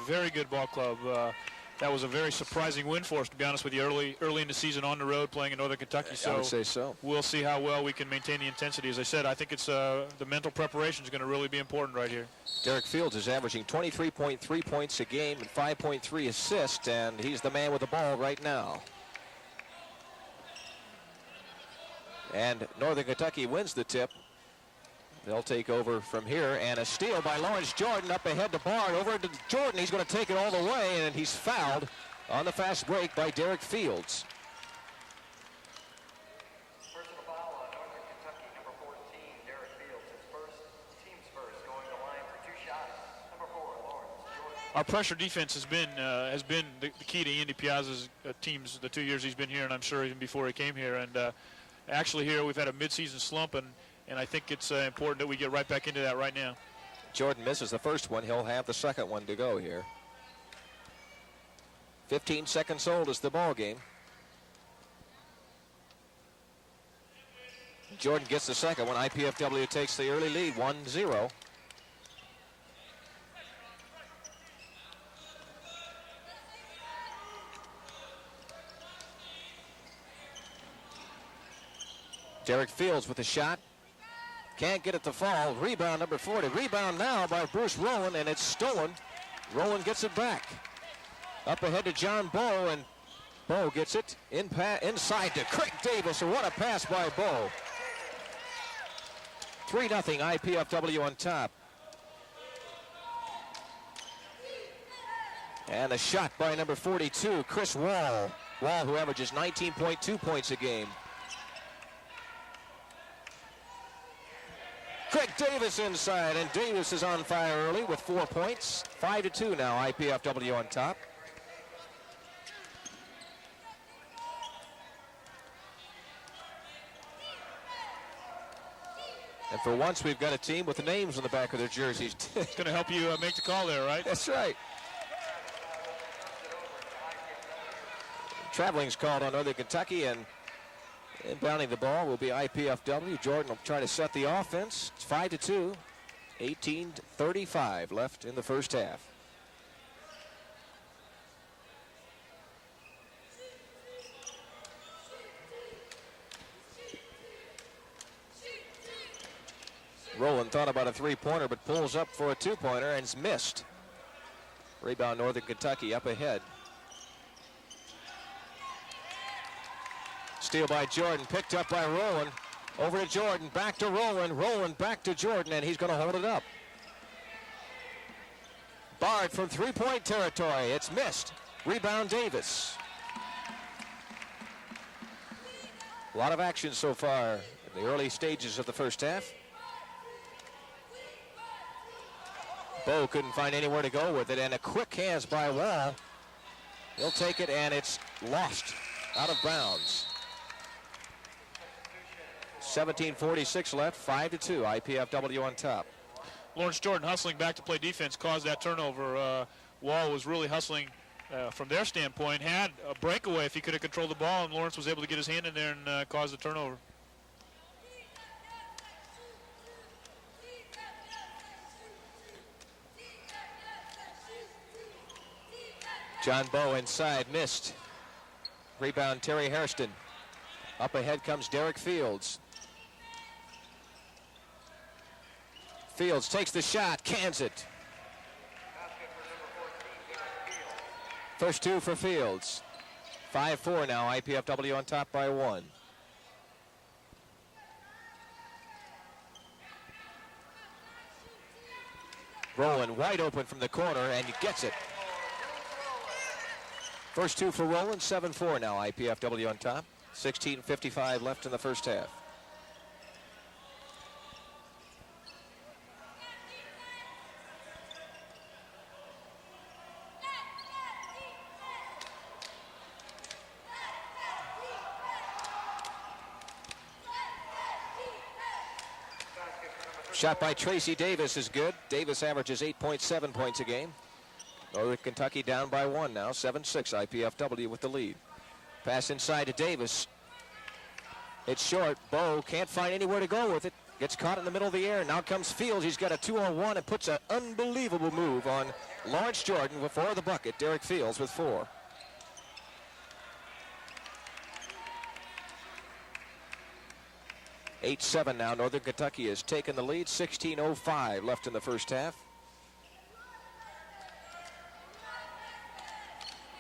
very good ball club. That was a very surprising win for us, to be honest with you, early in the season on the road playing in Northern Kentucky. So I would say so. We'll see how well we can maintain the intensity. As I said, I think it's the mental preparation is going to really be important right here. Derek Fields is averaging 23.3 points a game and 5.3 assists, and he's the man with the ball right now. And Northern Kentucky wins the tip. They'll take over from here, and a steal by Lawrence Jordan up ahead to Bard. Over to Jordan. He's going to take it all the way, and he's fouled on the fast break by Derek Fields. Personal foul on Northern Kentucky, number 14, Derek Fields. His team's first, going to line for 2 shots. Number 4, Lawrence Jordan. Our pressure defense has been the key to Andy Piazza's teams the 2 years he's been here, and I'm sure even before he came here. And actually here we've had a midseason slump, and I think it's important that we get right back into that right now. Jordan misses the first one. He'll have the second one to go here. 15 seconds old is the ball game. Jordan gets the second one. IPFW takes the early lead, 1-0. Derek Fields with a shot. Can't get it to fall. Rebound number 40. Rebound now by Bruce Rowland, and it's stolen. Rowland gets it back. Up ahead to John Bowe, and Bowe gets it inside to Craig Davis. And what a pass by Bowe. 3-0 IPFW on top. And a shot by number 42, Chris Wall. Wall, who averages 19.2 points a game. Craig Davis inside, and Davis is on fire early with 4 points. 5-2 now, IPFW on top. And for once, we've got a team with the names on the back of their jerseys. It's going to help you make the call there, right? That's right. Traveling's called on Northern Kentucky, and inbounding the ball will be IPFW. Jordan will try to set the offense. It's 5-2. 18:35 left in the first half. Rowland thought about a three-pointer, but pulls up for a two-pointer and it's missed. Rebound Northern Kentucky up ahead. Steal by Jordan, picked up by Rowland. Over to Jordan, back to Rowland. Rowland back to Jordan, and he's going to hold it up. Bard from three-point territory. It's missed. Rebound Davis. A lot of action so far in the early stages of the first half. Bowe couldn't find anywhere to go with it, and a quick hands by Wall. He'll take it, and it's lost out of bounds. 17:46 left, 5-2, IPFW on top. Lawrence Jordan hustling back to play defense caused that turnover. Wall was really hustling from their standpoint, had a breakaway if he could have controlled the ball, and Lawrence was able to get his hand in there and cause the turnover. John Bowe inside, missed. Rebound Terry Hairston. Up ahead comes Derek Fields. Fields takes the shot, cans it. First two for Fields. 5-4 now, IPFW on top by 1. Rowland wide open from the corner, and he gets it. First two for Rowland, 7-4 now, IPFW on top. 16:55 left in the first half. Shot by Tracy Davis is good. Davis averages 8.7 points a game. Northern Kentucky down by 1 now, 7-6, IPFW with the lead. Pass inside to Davis. It's short. Bowe can't find anywhere to go with it. Gets caught in the middle of the air. Now comes Fields. He's got a 2-on-1 and puts an unbelievable move on Lawrence Jordan before the bucket. Derek Fields with 4. (8-7) now. Northern Kentucky has taken the lead. 16:05 left in the first half.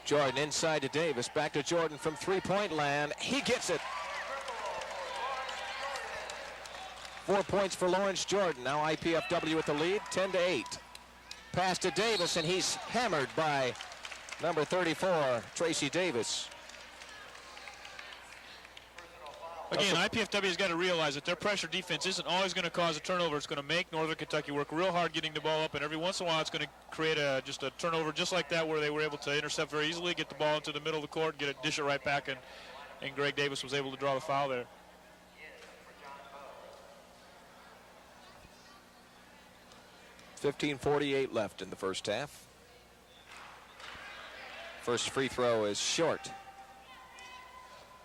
Jordan inside to Davis. Back to Jordan from three-point land. He gets it. 4 points for Lawrence Jordan. Now IPFW with the lead, 10-8. Pass to Davis, and he's hammered by number 34, Tracy Davis. Again, IPFW has got to realize that their pressure defense isn't always going to cause a turnover. It's going to make Northern Kentucky work real hard getting the ball up, and every once in a while it's going to create just a turnover just like that where they were able to intercept very easily, get the ball into the middle of the court, get it, dish it right back, and Greg Davis was able to draw the foul there. 15:48 left in the first half. First free throw is short.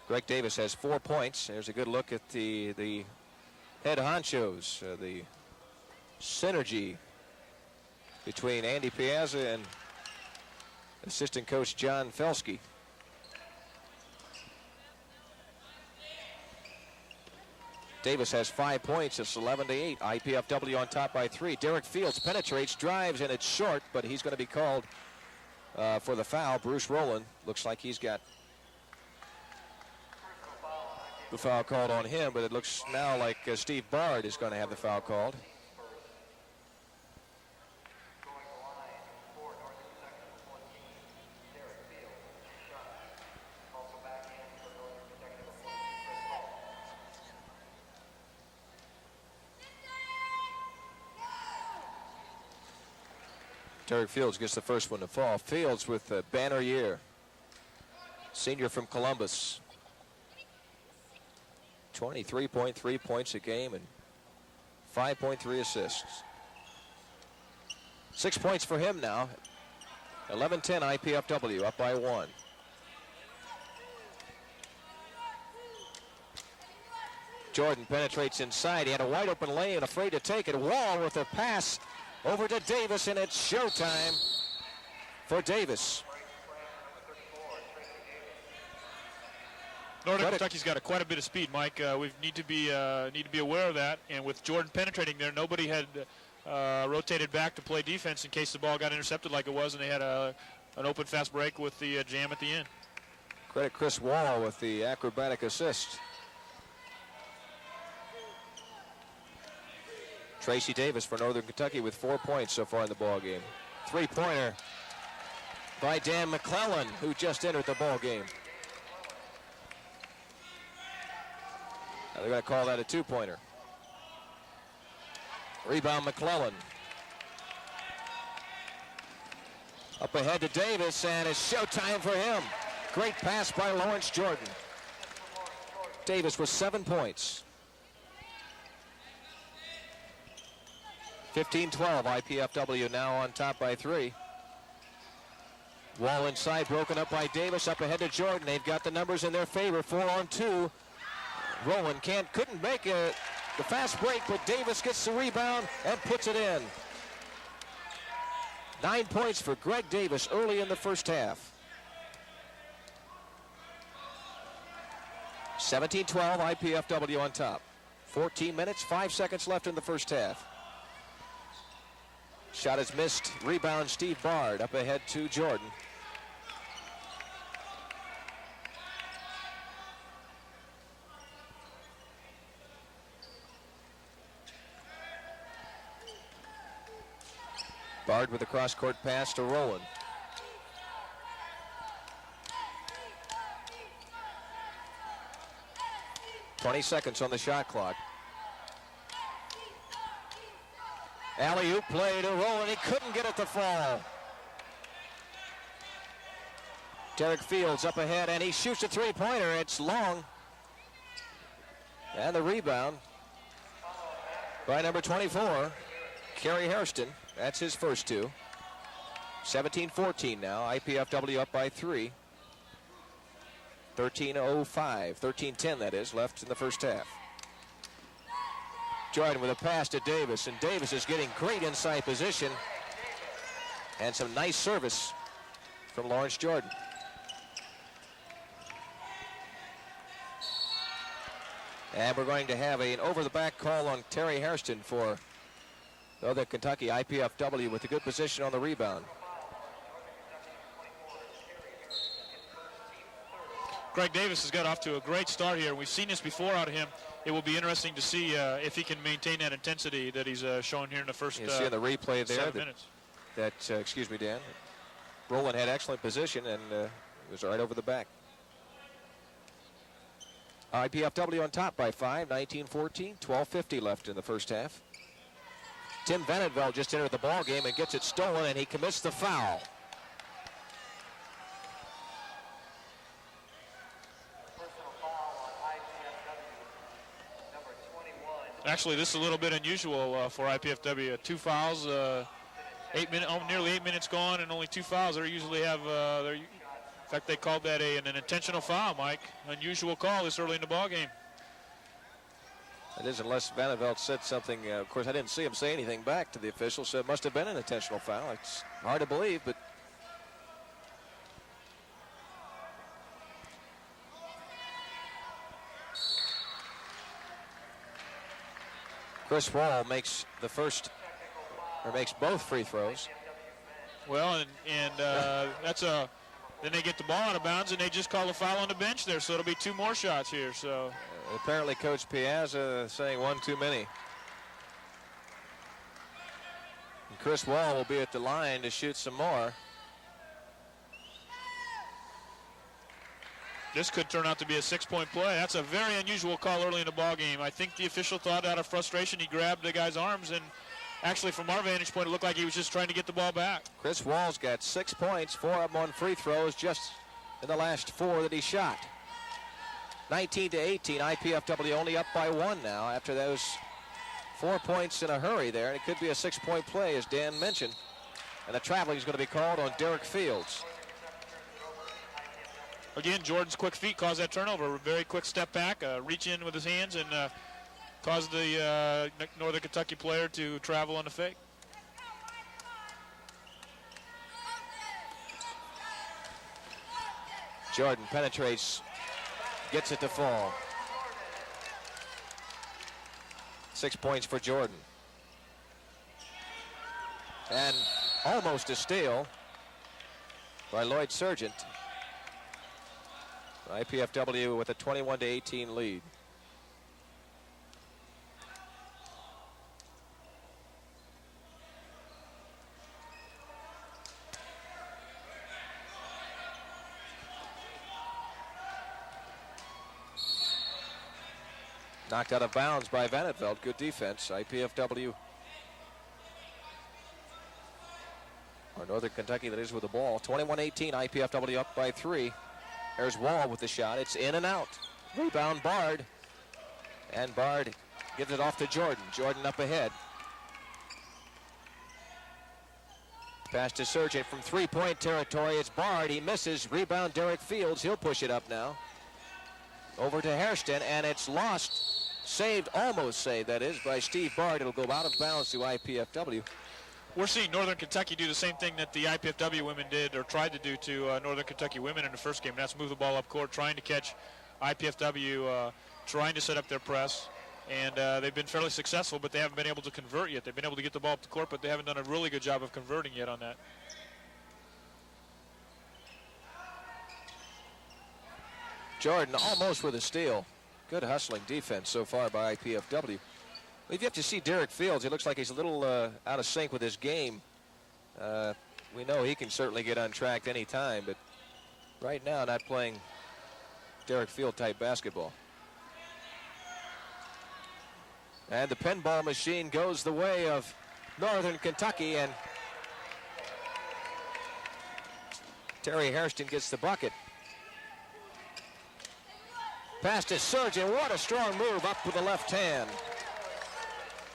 Greg Davis has 4 points. There's a good look at the head honchos, the synergy between Andy Piazza and assistant coach John Felsky. Davis has 5 points. It's 11-8. IPFW on top by 3. Derek Fields penetrates, drives, and it's short, but he's going to be called for the foul. Bruce Rowland looks like he's got the foul called on him, but it looks now like Steve Bard is going to have the foul called. Derek Fields gets the first one to fall. Fields with a banner year. Senior from Columbus. 23.3 points a game and 5.3 assists. 6 points for him now. 11-10 IPFW, up by 1. Jordan penetrates inside. He had a wide open lane, afraid to take it. Wall with a pass over to Davis, and it's showtime for Davis. Northern Kentucky's got quite a bit of speed, Mike. We need to be aware of that. And with Jordan penetrating there, nobody had rotated back to play defense in case the ball got intercepted like it was, and they had an open fast break with the jam at the end. Credit Chris Wall with the acrobatic assist. Tracy Davis for Northern Kentucky with 4 points so far in the ball game. Three-pointer by Dan McClellan, who just entered the ball game. Now they're going to call that a two-pointer. Rebound McClellan. Up ahead to Davis, and it's showtime for him. Great pass by Lawrence Jordan. Davis with 7 points. 15-12, IPFW now on top by 3. Wall inside, broken up by Davis, up ahead to Jordan. They've got the numbers in their favor, 4-on-2. Rowland couldn't make the fast break, but Davis gets the rebound and puts it in. 9 points for Greg Davis early in the first half. 17-12, IPFW on top. 14 minutes, 5 seconds left in the first half. Shot is missed. Rebound Steve Bard up ahead to Jordan. Bard with a cross-court pass to Rowland. "20 seconds on the shot clock. Alley-oop play to Rowland. He couldn't get it to fall. Derek Fields up ahead, and he shoots a three-pointer. It's long. And the rebound by number 24, Kerry Hairston. That's his first two. 17-14 now. IPFW up by 3. 13:05, 13:10 that is, left in the first half. Jordan with a pass to Davis, and Davis is getting great inside position and some nice service from Lawrence Jordan. And we're going to have an over-the-back call on Terry Hairston for Northern Kentucky IPFW with a good position on the rebound. Greg Davis has got off to a great start here. We've seen this before out of him. It will be interesting to see if he can maintain that intensity that he's shown here in the first You see in the replay there 7 minutes. Excuse me, Dan. Rowland had excellent position and was right over the back. IPFW on top by 5, 19-14, 12:50 left in the first half. Tim Vandenveld just entered the ball game and gets it stolen, and he commits the foul. Personal foul on IPFW, number 21. Actually, this is a little bit unusual for IPFW. 2 fouls, nearly 8 minutes gone, and only 2 fouls. They usually have, in fact, they called that an intentional foul, Mike. Unusual call this early in the ball game. It is, unless Vandenveld said something. Of course, I didn't see him say anything back to the official, so it must have been an intentional foul. It's hard to believe, but Chris Wall makes makes both free throws. Well, and that's a. Then they get the ball out of bounds, and they just call a foul on the bench there. So it'll be 2 more shots here. So Apparently, Coach Piazza saying 1 too many. And Chris Wall will be at the line to shoot some more. this could turn out to be a 6-point play. That's a very unusual call early in the ball game. I think the official thought out of frustration he grabbed the guy's arms, and actually from our vantage point it looked like he was just trying to get the ball back. Chris Wall's got 6 points, 4 of them on free throws just in the last 4 that he shot. 19-18, IPFW only up by 1 now after those 4 points in a hurry there. And it could be a 6-point play, as Dan mentioned. And the traveling is going to be called on Derek Fields. Again, Jordan's quick feet caused that turnover. A very quick step back, reach in with his hands, and caused the Northern Kentucky player to travel on the fake. Jordan penetrates, gets it to fall. 6 points for Jordan. And almost a steal by Lloyd Sargent. IPFW with a 21-18 lead. Knocked out of bounds by Vandenveld. Good defense. IPFW, or Northern Kentucky that is, with the ball. 21-18, IPFW up by 3. There's Wall with the shot. It's in and out. Rebound Bard. And Bard gives it off to Jordan. Jordan up ahead. Pass to Sargent from 3-point territory. It's Bard. He misses. Rebound Derek Fields. He'll push it up now. Over to Hairston, and it's lost. Saved, almost saved, that is, by Steve Bard. It'll go out of bounds to IPFW. We're seeing Northern Kentucky do the same thing that the IPFW women did, or tried to do, to Northern Kentucky women in the first game. And that's move the ball up court, trying to catch IPFW, trying to set up their press. And they've been fairly successful, but they haven't been able to convert yet. They've been able to get the ball up the court, but they haven't done a really good job of converting yet on that. Jordan almost with a steal. Good hustling defense so far by IPFW. If you have to see Derek Fields, he looks like he's a little out of sync with his game. We know he can certainly get untracked any time, but right now not playing Derek Field type basketball. And the pinball machine goes the way of Northern Kentucky, and Terry Hairston gets the bucket. Pass to Sargent. What a strong move up with the left hand.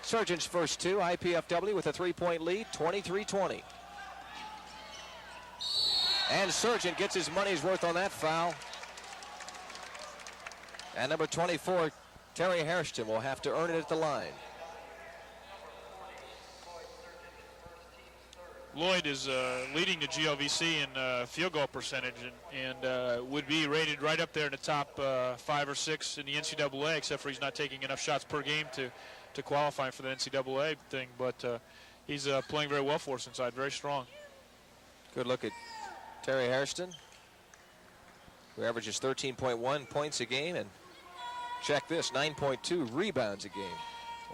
Sargent's first 2, IPFW with a 3-point lead, 23-20. And Sargent gets his money's worth on that foul. And number 24, Terry Hairston, will have to earn it at the line. Lloyd is leading the GLVC in field goal percentage and would be rated right up there in the top 5 or 6 in the NCAA, except for he's not taking enough shots per game to qualify for the NCAA thing. But he's playing very well for us inside, very strong. Good look at Terry Hairston, who averages 13.1 points a game, and check this, 9.2 rebounds a game.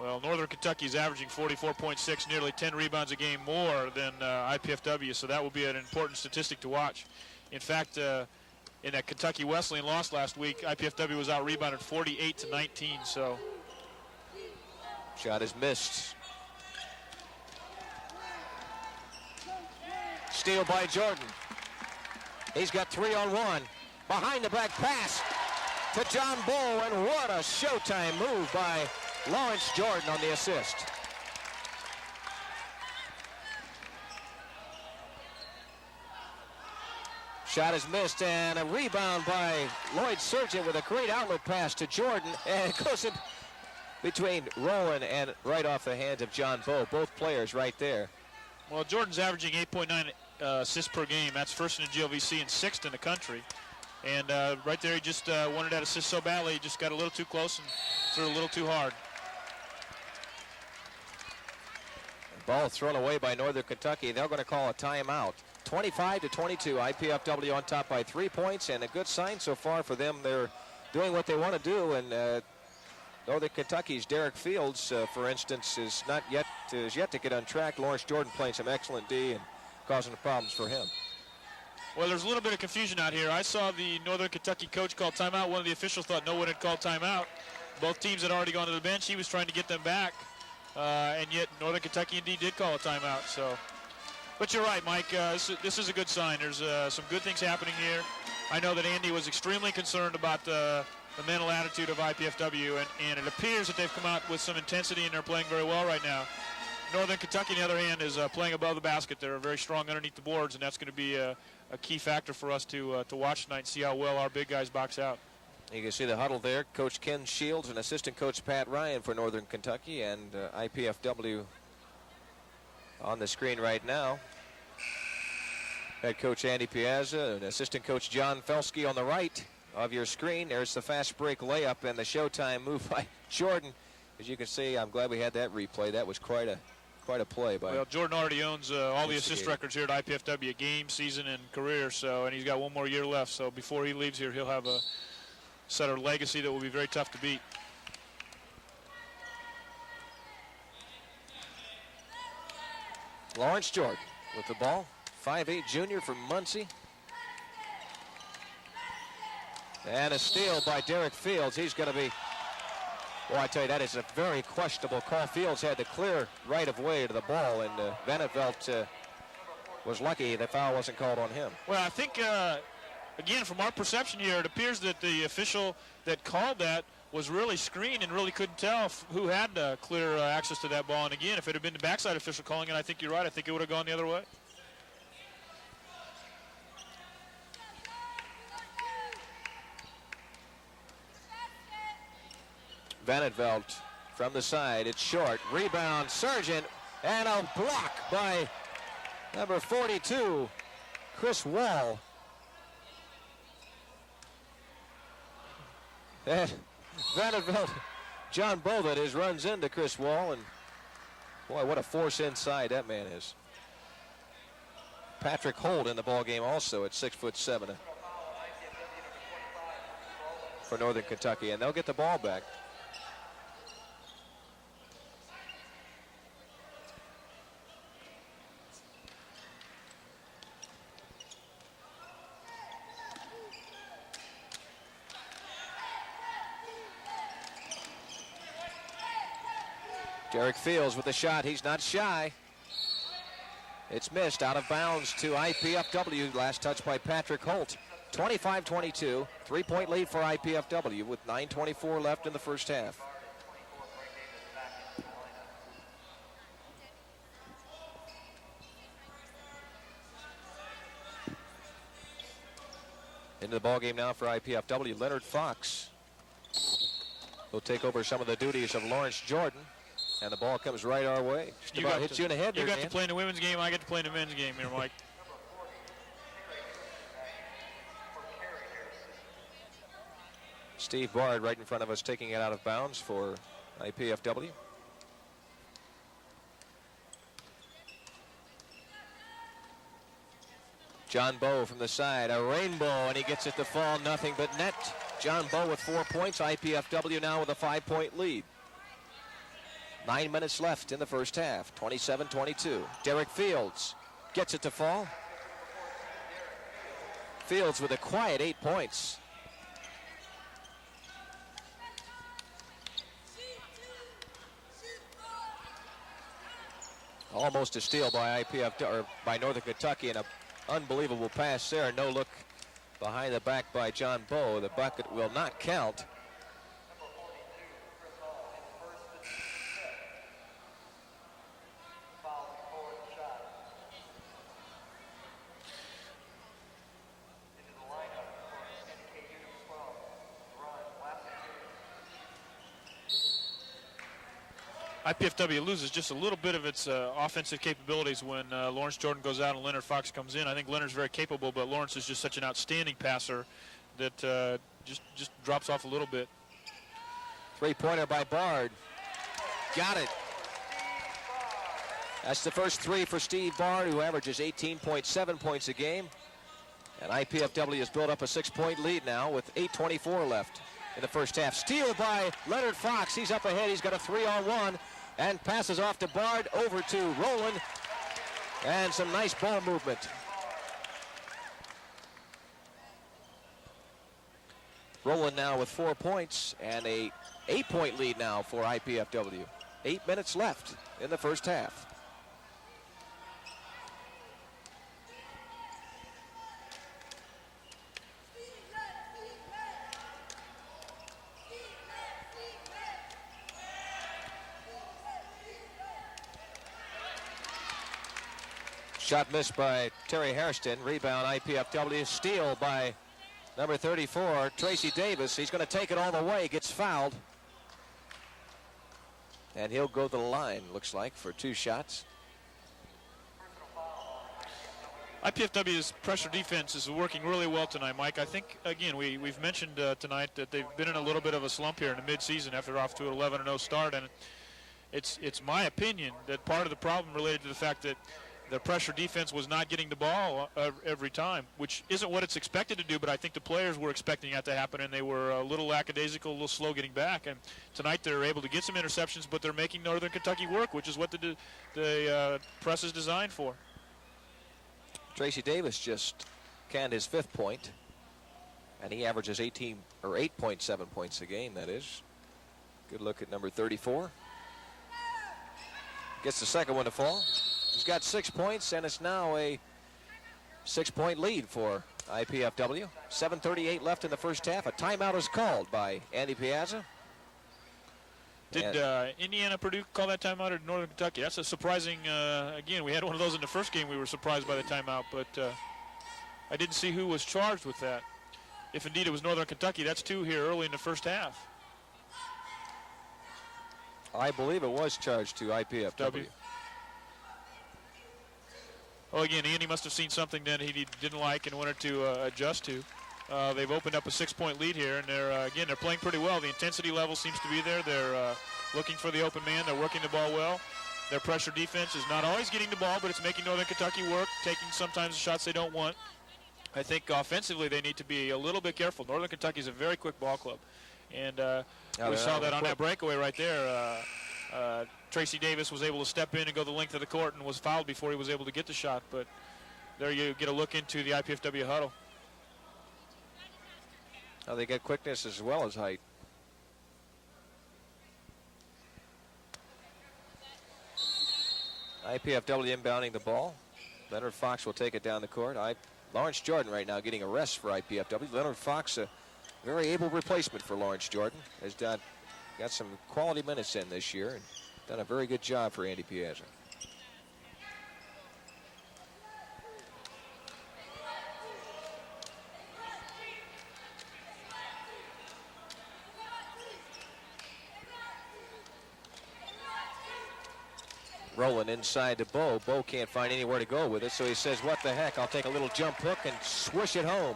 Well, Northern Kentucky is averaging 44.6, nearly 10 rebounds a game more than IPFW, so that will be an important statistic to watch. In fact, in that Kentucky Wesleyan loss last week, IPFW was out-rebounded 48-19, so. Shot is missed. Steal by Jordan. He's got 3-on-1. Behind the back pass to John Bull, and what a showtime move by Lawrence Jordan on the assist. Shot is missed, and a rebound by Lloyd Surgeon with a great outlet pass to Jordan, and it goes in between Rowan and right off the hands of John Bowe. Both players right there. Well, Jordan's averaging 8.9 assists per game. That's first in the GLVC and 6th in the country. And right there, he just wanted that assist so badly, he just got a little too close and threw a little too hard. Ball thrown away by Northern Kentucky. They're going to call a timeout. 25-22. IPFW on top by 3 points, and a good sign so far for them. They're doing what they want to do, and Northern Kentucky's Derek Fields, for instance, is yet to get on track. Lawrence Jordan playing some excellent D and causing problems for him. Well, there's a little bit of confusion out here. I saw the Northern Kentucky coach call timeout. One of the officials thought no one had called timeout. Both teams had already gone to the bench. He was trying to get them back, and yet Northern Kentucky indeed did call a timeout. So, but you're right, Mike. This is a good sign. There's some good things happening here. I know that Andy was extremely concerned about the mental attitude of IPFW, and it appears that they've come out with some intensity, and they're playing very well right now. Northern Kentucky, on the other hand, is playing above the basket. They're very strong underneath the boards, and that's going to be a key factor for us to watch tonight and see how well our big guys box out. You can see the huddle there. Coach Ken Shields and assistant coach Pat Ryan for Northern Kentucky, and IPFW on the screen right now. Head coach Andy Piazza and assistant coach John Felsky on the right of your screen. There's the fast break layup and the showtime move by Jordan. As you can see, I'm glad we had that replay. That was quite a play by. Well, Jordan already owns all the assist records here at IPFW, game, season, and career. So, and he's got one more year left. So before he leaves here, he'll have a set of legacy that will be very tough to beat. Lawrence Jordan with the ball. 5'8" junior from Muncie. And a steal by Derek Fields. He's going to be, well, I tell you, that is a very questionable call. Fields had the clear right of way to the ball, and Vandervelt was lucky the foul wasn't called on him. Well, I think, again, from our perception here, it appears that the official that called that was really screened and really couldn't tell who had clear access to that ball. And again, if it had been the backside official calling it, I think you're right. I think it would have gone the other way. Vandervelt from the side. It's short. Rebound, Sargent, and a block by number 42, Chris Wall. And Vandervelt, John Bovett runs into Chris Wall, and boy, what a force inside that man is. Patrick Holt in the ball game also at 6'7" for Northern Kentucky, and they'll get the ball back. Derek Fields with the shot. He's not shy. It's missed, out of bounds to IPFW. Last touch by Patrick Holt. 25-22. 3-point lead for IPFW with 9:24 left in the first half. Into the ball game now for IPFW. Leonard Fox will take over some of the duties of Lawrence Jordan And the ball comes right our way. Just about hits you in the head. You got to play in the women's game. I get to play in the men's game here, Mike. Steve Bard right in front of us taking it out of bounds for IPFW. John Bowe from the side, a rainbow, and he gets it to fall, nothing but net. John Bowe with 4 points, IPFW now with a 5-point lead. 9 minutes left in the first half, 27-22. Derek Fields gets it to fall. Fields with a quiet 8 points. Almost a steal by or by Northern Kentucky, and an unbelievable pass there. No look behind the back by John Bowe. The bucket will not count. IPFW loses just a little bit of its offensive capabilities when Lawrence Jordan goes out and Leonard Fox comes in. I think Leonard's very capable, but Lawrence is just such an outstanding passer that just drops off a little bit. Three-pointer by Bard. Got it. That's the first three for Steve Bard, who averages 18.7 points a game. And IPFW has built up a 6-point lead now with 8:24 left in the first half. Steal by Leonard Fox. He's up ahead. He's got a 3-on-1 and passes off to Bard, over to Rowland, and some nice ball movement. Rowland now with 4 points and a 8-point lead now for IPFW. 8 minutes left in the first half. Shot missed by Terry Hairston. Rebound IPFW. Steal by number 34, Tracy Davis. He's going to take it all the way. Gets fouled. And he'll go to the line, looks like, for 2 shots. IPFW's pressure defense is working really well tonight, Mike. I think, again, we've mentioned tonight that they've been in a little bit of a slump here in the midseason after off to an 11-0 start. And it's my opinion that part of the problem related to the fact that the pressure defense was not getting the ball every time, which isn't what it's expected to do, but I think the players were expecting that to happen, and they were a little lackadaisical, a little slow getting back. And tonight they're able to get some interceptions, but they're making Northern Kentucky work, which is what the press is designed for. Tracy Davis just canned his 5th point, and he averages 8.7 points a game, that is. Good look at number 34. Gets the second one to fall. He's got 6 points, and it's now a 6-point lead for IPFW. 7:38 left in the first half. A timeout is called by Andy Piazza. Did Indiana Purdue call that timeout, or Northern Kentucky? That's a surprising, again, we had one of those in the first game. We were surprised by the timeout, but I didn't see who was charged with that. If indeed it was Northern Kentucky, that's 2 here early in the first half. I believe it was charged to IPFW. Well, again, Andy must have seen something that he didn't like and wanted to adjust to. They've opened up a 6-point lead here, and they're playing pretty well. The intensity level seems to be there. They're looking for the open man. They're working the ball well. Their pressure defense is not always getting the ball, but it's making Northern Kentucky work, taking sometimes the shots they don't want. I think offensively they need to be a little bit careful. Northern Kentucky is a very quick ball club, and we saw that on that breakaway right there. Tracy Davis was able to step in and go the length of the court and was fouled before he was able to get the shot. But there you get a look into the IPFW huddle. Now they get quickness as well as height. IPFW inbounding the ball. Leonard Fox will take it down the court. Lawrence Jordan right now getting a rest for IPFW. Leonard Fox, a very able replacement for Lawrence Jordan, has got some quality minutes in this year and done a very good job for Andy Piazza. Rolling inside to Bo. Bo can't find anywhere to go with it, so he says, what the heck, I'll take a little jump hook and swish it home.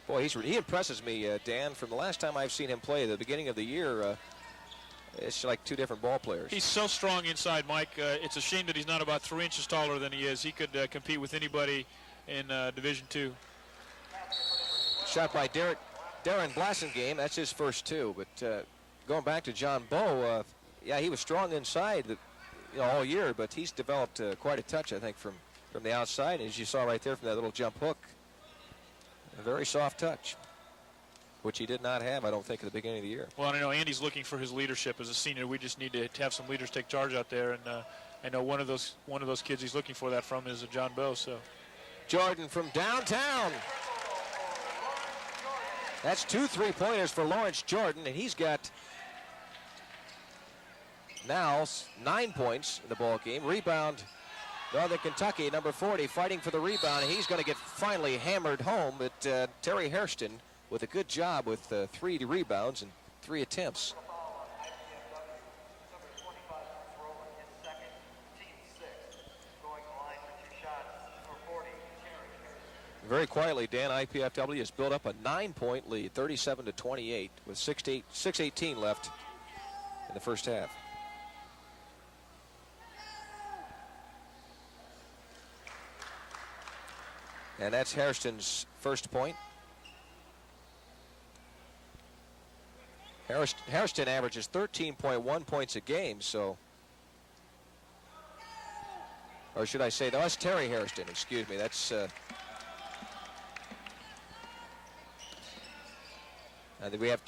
Boy, he impresses me, Dan. From the last time I've seen him play, the beginning of the year, it's like two different ball players. He's so strong inside, Mike. It's a shame that he's not about 3 inches taller than he is. He could compete with anybody in Division II. Shot by Darren Blasingame. That's his first two. But going back to John Bowe, yeah, he was strong inside all year, but he's developed quite a touch, I think, from the outside. As you saw right there from that little jump hook, a very soft touch, which he did not have, I don't think, at the beginning of the year. Well, I know Andy's looking for his leadership as a senior. We just need to have some leaders take charge out there, and I know one of those kids he's looking for that from is John Bowe. So, Jordan from downtown. That's 2 3-pointers for Lawrence Jordan, and he's got now 9 points in the ball game. Rebound, Northern Kentucky, number 40, fighting for the rebound. He's going to get finally hammered home, but Terry Hairston with a good job with 3 rebounds and 3 attempts. Very quietly, Dan, IPFW has built up a 9-point lead, 37-28, with 6:18 left in the first half. And that's Hairston's first point. Hairston averages 13.1 points a game, so, or should I say, that's Terry Hairston, excuse me. That's we have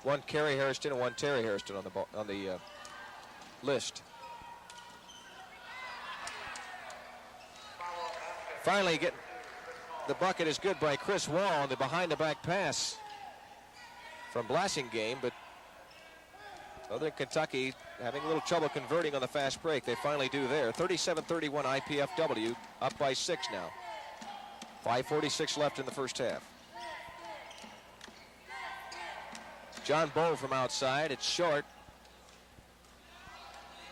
one Kerry Hairston and one Terry Hairston on the list. Finally, the bucket is good by Chris Wall on the behind-the-back pass from Blasingame, but Northern Kentucky having a little trouble converting on the fast break. They finally do there. 37-31 IPFW, up by 6 now. 5:46 left in the first half. John Bowe from outside. It's short.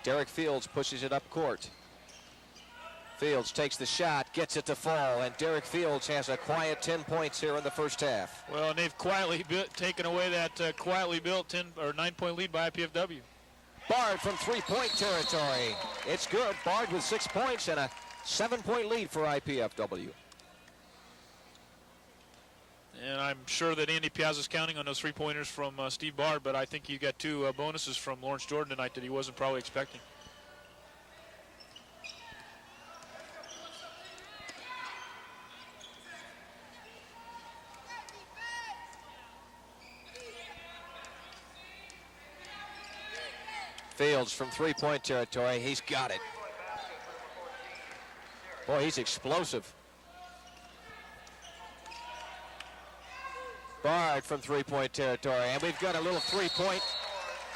Derek Fields pushes it up court. Fields takes the shot, gets it to fall, and Derek Fields has a quiet 10 points here in the first half. Well, and they've quietly taken away that quietly built 10 or 9-point lead by IPFW. Bard from 3-point territory. It's good. Bard with 6 points and a 7-point lead for IPFW. And I'm sure that Andy Piazza's counting on those 3-pointers from Steve Bard, but I think he got 2 bonuses from Lawrence Jordan tonight that he wasn't probably expecting. Fields from 3-point territory. He's got it. Boy, he's explosive. Bard from 3-point territory. And we've got a little 3-point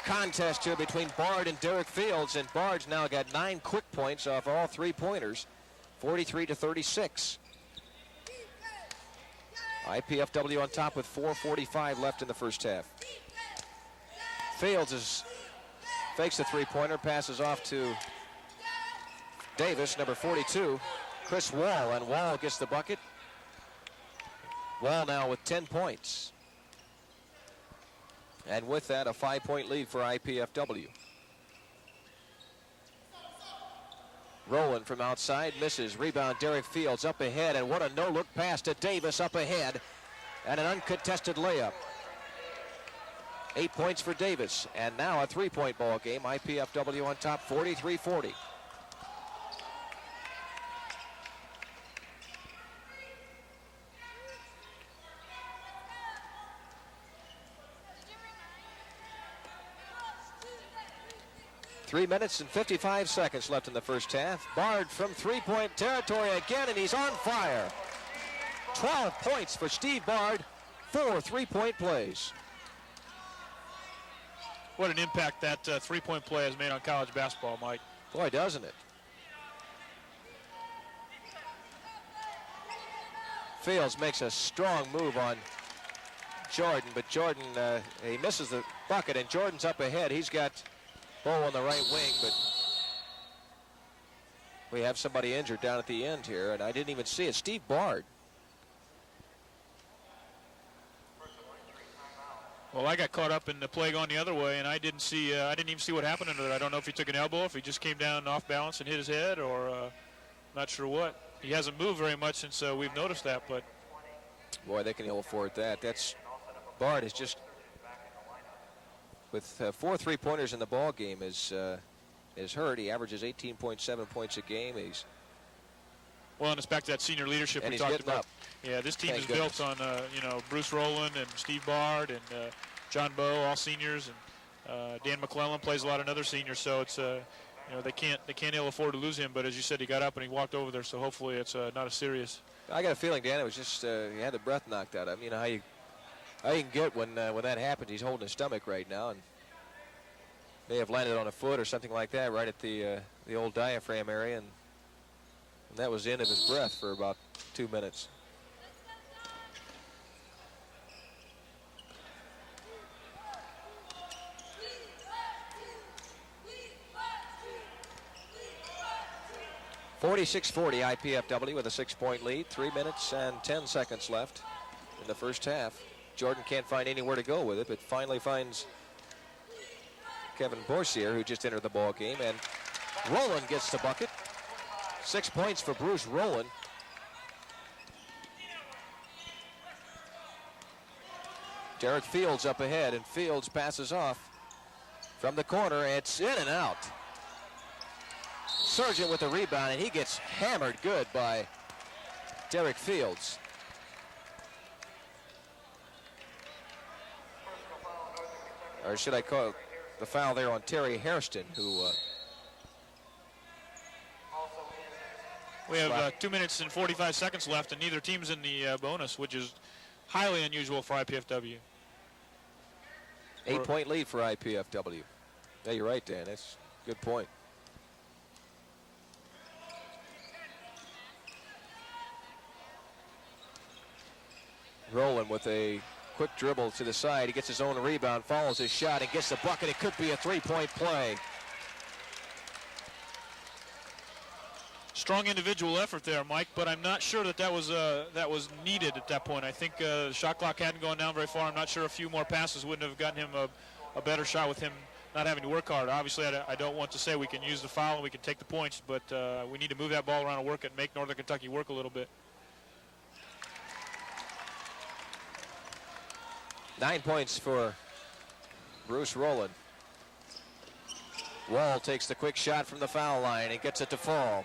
contest here between Bard and Derek Fields. And Bard's now got 9 quick points off all 3-pointers. 43-36. IPFW on top with 4:45 left in the first half. Fields fakes the 3-pointer, passes off to Davis, number 42, Chris Wall, and Wall gets the bucket. Wall now with 10 points. And with that, a 5-point lead for IPFW. Rowland from outside, misses. Rebound, Derek Fields up ahead, and what a no-look pass to Davis up ahead, and an uncontested layup. 8 points for Davis, and now a 3-point ball game. IPFW on top, 43-40. Three minutes and 55 seconds left in the first half. Bard from 3-point territory again, and he's on fire. 12 points for Steve Bard, 4 3-point plays. What an impact that 3-point play has made on college basketball, Mike. Boy, doesn't it? Fields makes a strong move on Jordan, but Jordan, he misses the bucket, and Jordan's up ahead. He's got Bow on the right wing, but we have somebody injured down at the end here, and I didn't even see it. Steve Bard. Well, I got caught up in the play going the other way, and I didn't even see what happened under it. I don't know if he took an elbow, if he just came down off balance and hit his head, or not sure what. He hasn't moved very much since we've noticed that, but boy, they can ill afford that. Bard is just with 4 3-pointers in the ball game is hurt. He averages 18.7 points a game. Well, and it's back to that senior leadership and we he's talked getting about. Up. Yeah, this team Thank is goodness. built on Bruce Rowland and Steve Bard and John Bowe, all seniors, and Dan McClellan plays a lot of other seniors. So it's they can't ill afford to lose him. But as you said, he got up and he walked over there. So hopefully it's not as serious. I got a feeling, Dan, it was just he had the breath knocked out of him. You know how you can get when that happens. He's holding his stomach right now, and may have landed on a foot or something like that right at the old diaphragm area, and that was the end of his breath for about 2 minutes. (46-40) IPFW with a 6-point lead. 3 minutes and 10 seconds left in the first half. Jordan can't find anywhere to go with it, but finally finds Kevin Borsier, who just entered the ball game, and Rowland gets the bucket. 6 points for Bruce Rowland. Derek Fields up ahead, and Fields passes off from the corner. It's in and out. Sargent with the rebound, and he gets hammered good by Derek Fields. Or should I call it the foul there on Terry Hairston, who we have 2 minutes and 45 seconds left, and neither team's in the bonus, which is highly unusual for IPFW. 8-point lead for IPFW. Yeah, you're right, Dan. That's a good point. Rowland with a quick dribble to the side. He gets his own rebound, follows his shot, and gets the bucket. It could be a 3-point play. Strong individual effort there, Mike, but I'm not sure that was needed at that point. I think the shot clock hadn't gone down very far. I'm not sure a few more passes wouldn't have gotten him a better shot with him not having to work hard. Obviously, I don't want to say we can use the foul and we can take the points, but we need to move that ball around and work it, make Northern Kentucky work a little bit. 9 points for Bruce Rowland. Wall takes the quick shot from the foul line and gets it to fall.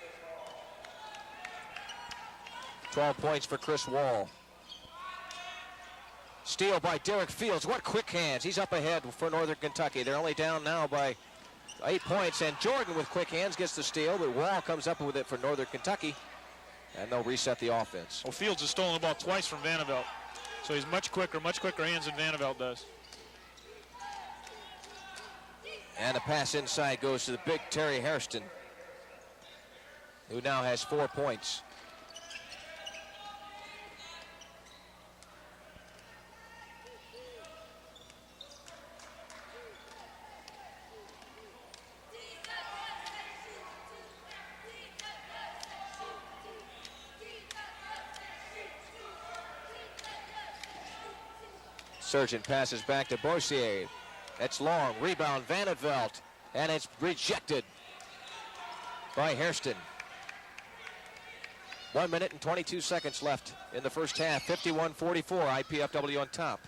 12 points for Chris Wall. Steal by Derek Fields. What quick hands. He's up ahead for Northern Kentucky. They're only down now by 8 points, and Jordan with quick hands gets the steal, but Wall comes up with it for Northern Kentucky, and they'll reset the offense. Well, Fields has stolen the ball twice from Vanderbilt, so he's much quicker hands than Vanderbilt does. And the pass inside goes to the big Terry Hairston, who now has 4 points. Sargent passes back to Borsier. It's long. Rebound, Vanderbilt. And it's rejected by Hairston. 1 minute and 22 seconds left in the first half. 51-44, IPFW on top.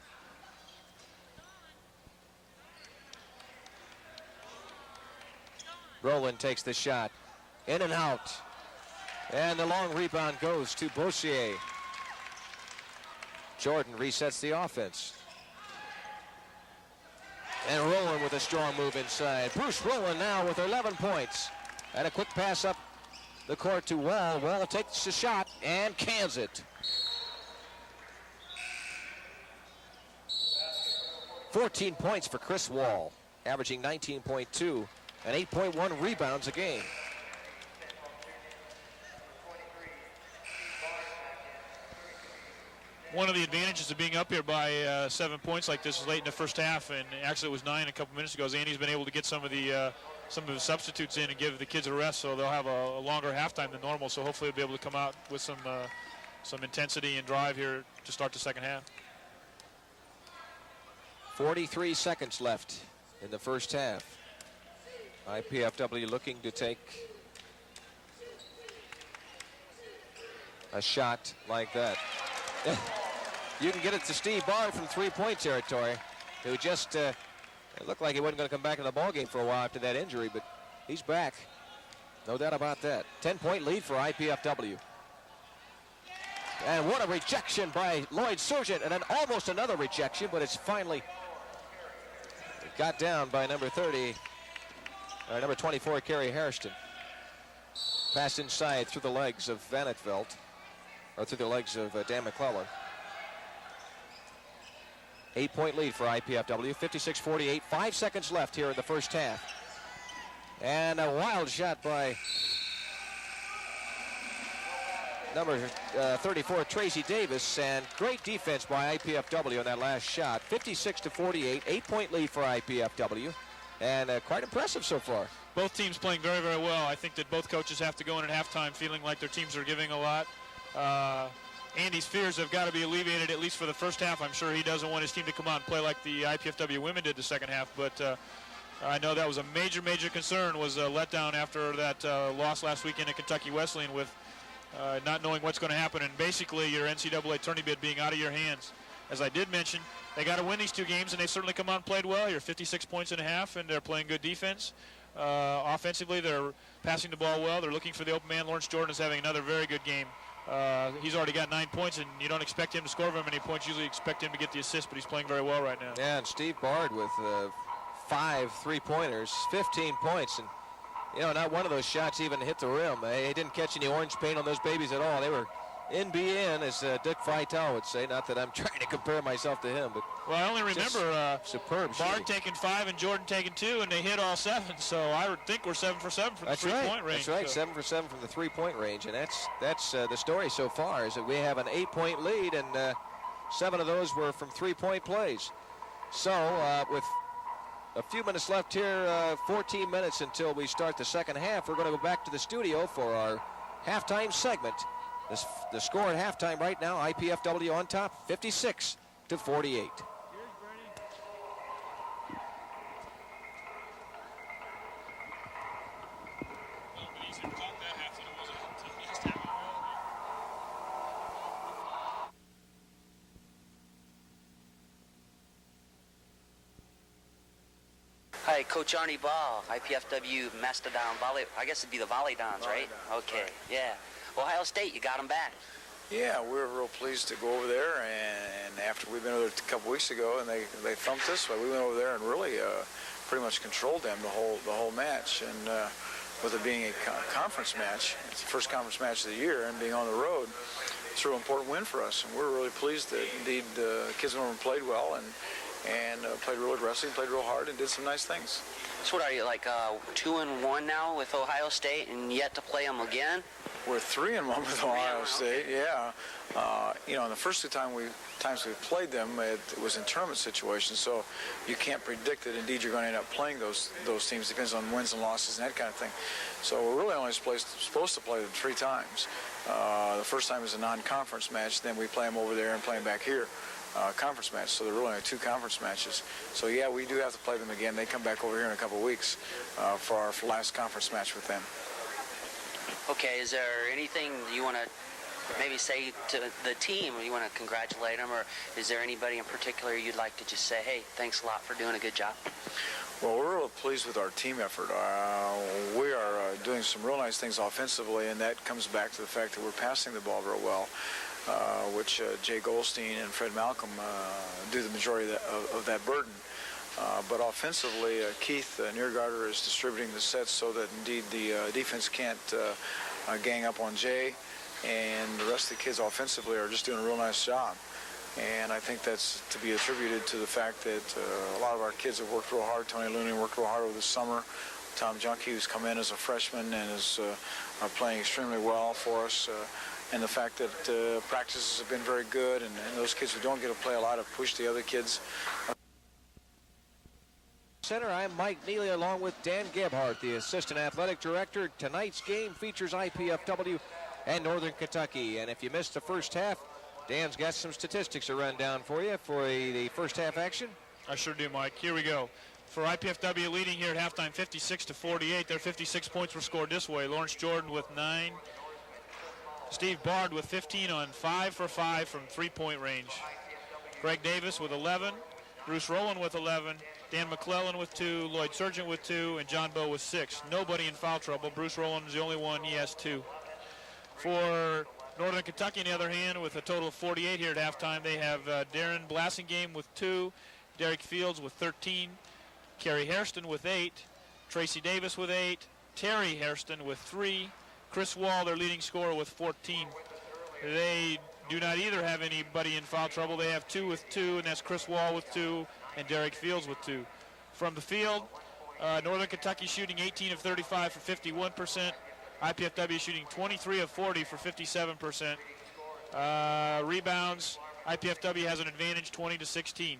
Rowland takes the shot. In and out. And the long rebound goes to Borsier. Jordan resets the offense. And Rowland with a strong move inside. Bruce Rowland now with 11 points. And a quick pass up the court to Wall. Wall takes the shot and cans it. 14 points for Chris Wall, averaging 19.2 and 8.1 rebounds a game. one of the advantages of being up here by 7 points like this late in the first half, and actually it was 9 a couple minutes ago, is Andy's been able to get some of the substitutes in and give the kids a rest, so they'll have a longer halftime than normal. So hopefully they'll be able to come out with some intensity and drive here to start the second half. 43 seconds left in the first half. IPFW looking to take a shot like that. You can get it to Steve Bard from three-point territory, who just it looked like he wasn't going to come back in the ballgame for a while after that injury, but he's back. No doubt about that. 10-point lead for IPFW. And what a rejection by Lloyd Surgent, and then almost another rejection, but it's finally got down by number 24, Kerry Hairston. Passed inside through the legs of Vannetveld, or through the legs of Dan McClellan. 8-point lead for IPFW, 56-48. 5 seconds left here in the first half. And a wild shot by number 34, Tracy Davis, and great defense by IPFW on that last shot. 56-48, 8-point lead for IPFW, and quite impressive so far. Both teams playing very, very well. I think that both coaches have to go in at halftime feeling like their teams are giving a lot. Andy's fears have got to be alleviated, at least for the first half. I'm sure he doesn't want his team to come out and play like the IPFW women did the second half, but I know that was a major, major concern, was a letdown after that loss last weekend at Kentucky Wesleyan with not knowing what's going to happen, and basically your NCAA tourney bid being out of your hands. As I did mention, they got to win these two games, and they certainly come out and played well here. 56 points and a half, and they're playing good defense. Offensively, they're passing the ball well. They're looking for the open man. Lawrence Jordan is having another very good game. He's already got 9 points, and you don't expect him to score very many points. Usually expect him to get the assist, but he's playing very well right now. Yeah, and Steve Bard with 5 3-pointers, 15 points, and not one of those shots even hit the rim. He didn't catch any orange paint on those babies at all. They were NBN, as Dick Vitale would say. Not that I'm trying to compare myself to him, but well, I only remember superb Bard taking 5 and Jordan taking 2, and they hit all 7. So I would think we're 7 for 7 from the three-point range. That's right, so. 7 for 7 from the three-point range, and that's the story so far, is that we have an 8-point lead, and 7 of those were from three-point plays. So with a few minutes left here, 14 minutes until we start the second half, we're going to go back to the studio for our halftime segment. The score at halftime right now, IPFW on top, 56-48. Hi, Coach Arnie Ball, IPFW Mastodon Volley. I guess it'd be the Volleydons, right? Okay, right. Yeah. Ohio State, you got them back. Yeah, we're real pleased to go over there, and after we've been over there a couple weeks ago, and they thumped us, we went over there and really pretty much controlled them the whole match. And with it being a conference match, it's the first conference match of the year, and being on the road, it's a real important win for us. And we're really pleased that indeed the kids went over and played well, and played real aggressive, played real hard, and did some nice things. So what are you, like 2-1 now with Ohio State, and yet to play them again? We're 3-1 with Ohio State. Okay. Yeah. In the first 2 times we played them, it was in tournament situations, so you can't predict that indeed you're going to end up playing those teams. Depends on wins and losses and that kind of thing. So we're really only supposed to play them 3 times. The first time is a non-conference match, then we play them over there and play them back here. Conference match, so they're really only 2 conference matches. So yeah, we do have to play them again. They come back over here in a couple of weeks for our last conference match with them. Okay, is there anything you want to maybe say to the team? You want to congratulate them, or is there anybody in particular you'd like to just say, hey, thanks a lot for doing a good job? Well, we're real pleased with our team effort. We are doing some real nice things offensively, and that comes back to the fact that we're passing the ball real well. Which Jay Goldstein and Fred Malcolm do the majority of that burden. But offensively, Keith Niergarter is distributing the sets so that indeed the defense can't gang up on Jay, and the rest of the kids offensively are just doing a real nice job. And I think that's to be attributed to the fact that a lot of our kids have worked real hard. Tony Looney worked real hard over the summer. Tom Junkie, who's come in as a freshman and is playing extremely well for us. and the fact that practices have been very good, and those kids who don't get to play a lot have pushed the other kids. Center, I'm Mike Neely along with Dan Gebhardt, the Assistant Athletic Director. Tonight's game features IPFW and Northern Kentucky. And if you missed the first half, Dan's got some statistics to run down for you for the first half action. I sure do, Mike. Here we go. For IPFW leading here at halftime 56-48. Their 56 points were scored this way. Lawrence Jordan with 9. Steve Bard with 15 on 5 for 5 from three-point range. Greg Davis with 11. Bruce Rowland with 11. Dan McClellan with 2. Lloyd Sargent with 2. And John Bowe with 6. Nobody in foul trouble. Bruce Rowland is the only one. He has 2. For Northern Kentucky, on the other hand, with a total of 48 here at halftime, they have Darren Blassingame with 2. Derek Fields with 13. Kerry Hairston with 8. Tracy Davis with 8. Terry Hairston with 3. Chris Wall, their leading scorer, with 14. They do not either have anybody in foul trouble. They have 2 with 2, and that's Chris Wall with 2 and Derek Fields with 2. From the field, Northern Kentucky shooting 18 of 35 for 51%. IPFW shooting 23 of 40 for 57%. Rebounds, IPFW has an advantage 20-16.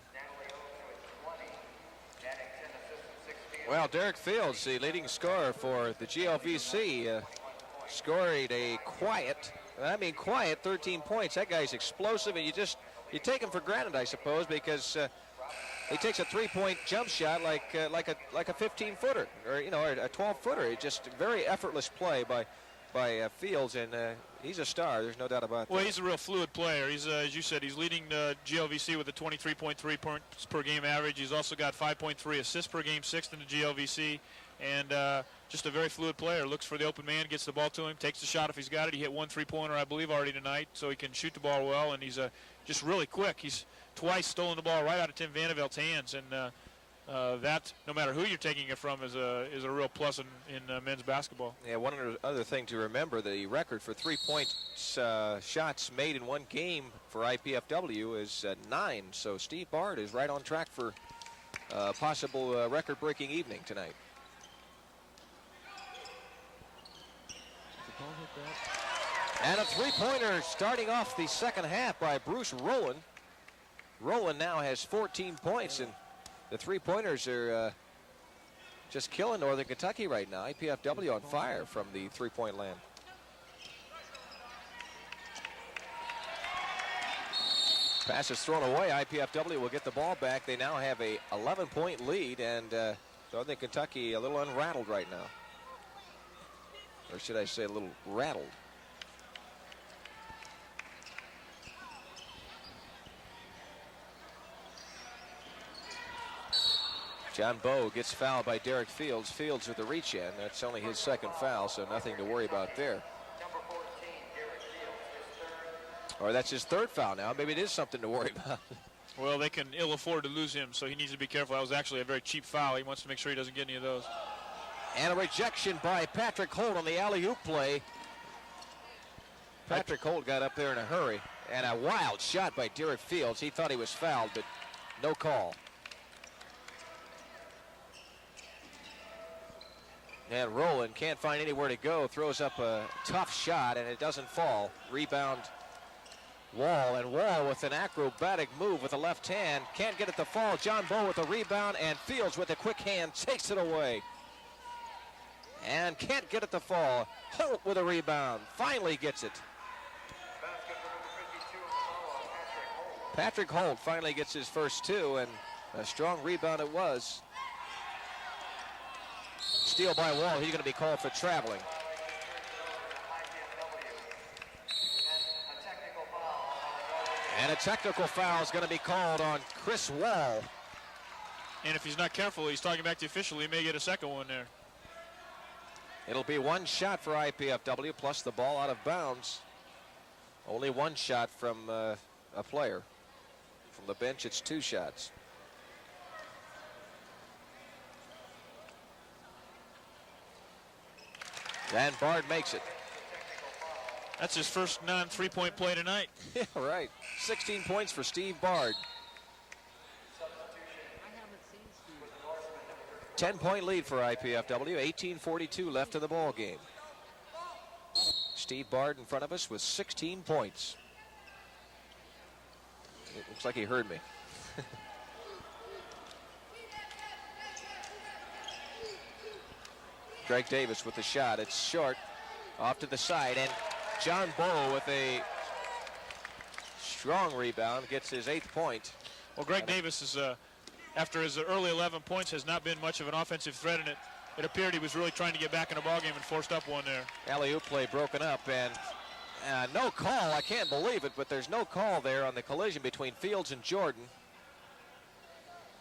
Well, Derek Fields, the leading scorer for the GLVC, scored a quiet 13 points. That guy's explosive, and you take him for granted, I suppose, because he takes a three-point jump shot like a 15-footer or a 12-footer. It's just very effortless play by Fields, and he's a star. There's no doubt about that. Well, he's a real fluid player. He's, as you said, he's leading GLVC with a 23.3 points per game average. He's also got 5.3 assists per game, 6th in the GLVC, and just a very fluid player. Looks for the open man, gets the ball to him, takes the shot if he's got it. He hit 1 3-pointer, I believe, already tonight, so he can shoot the ball well, and he's just really quick. He's twice stolen the ball right out of Tim Vandevelt's hands, and that, no matter who you're taking it from, is a real plus in men's basketball. Yeah, one other thing to remember, the record for three-point shots made in one game for IPFW is 9, so Steve Bard is right on track for a possible record-breaking evening tonight. And a three-pointer starting off the second half by Bruce Rowland. Rowland now has 14 points, and the three-pointers are just killing Northern Kentucky right now. IPFW on fire from the three-point land. Pass is thrown away. IPFW will get the ball back. They now have a 11-point lead, and Northern Kentucky a little unrattled right now. Or should I say a little rattled. John Bowe gets fouled by Derek Fields. Fields with the reach in. That's only his second foul, so nothing to worry about there. Or that's his third foul now. Maybe it is something to worry about. Well, they can ill afford to lose him, so he needs to be careful. That was actually a very cheap foul. He wants to make sure he doesn't get any of those. And a rejection by Patrick Holt on the alley-oop play. Patrick Holt got up there in a hurry. And a wild shot by Derek Fields. He thought he was fouled, but no call. And Rowland can't find anywhere to go. Throws up a tough shot, and it doesn't fall. Rebound Wall, and Wall with an acrobatic move with the left hand. Can't get it to fall. John Bowe with the rebound, and Fields with a quick hand takes it away. And can't get it to fall. Holt with a rebound. Finally gets it. Patrick Holt finally gets his first two, and a strong rebound it was. Steal by Wall. He's going to be called for traveling. And a technical foul is going to be called on Chris Wall. And if he's not careful, he's talking back to the official, he may get a second one there. It'll be one shot for IPFW plus the ball out of bounds. Only one shot from a player. From the bench, it's 2 shots. And Bard makes it. That's his first non-three-point play tonight. Yeah, right. 16 points for Steve Bard. 10-point lead for IPFW. 18:42 left in the ball game. Steve Bard in front of us with 16 points. It looks like he heard me. Greg Davis with the shot. It's short, off to the side, and John Bowe with a strong rebound gets his 8th point. Well, Greg Davis is, after his early 11 points, has not been much of an offensive threat, and it appeared he was really trying to get back in the ballgame and forced up one there. Alley-oop play broken up, and no call. I can't believe it, but there's no call there on the collision between Fields and Jordan.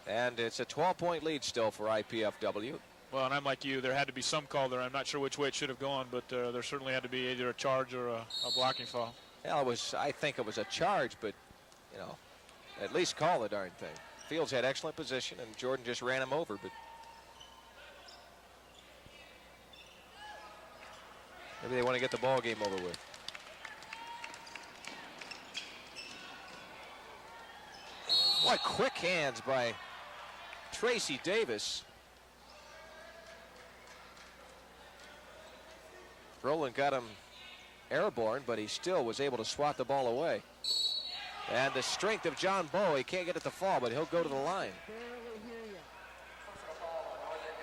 And it's a 12-point lead still for IPFW. Well, and I'm like you. There had to be some call there. I'm not sure which way it should have gone, but there certainly had to be either a charge or a blocking foul. Well, I think it was a charge, but, you know, at least call the darn thing. Fields had excellent position, and Jordan just ran him over, but maybe they want to get the ball game over with. What quick hands by Tracy Davis. Rowland got him airborne, but he still was able to swat the ball away. And the strength of John Bowe, he can't get it to fall, but he'll go to the line.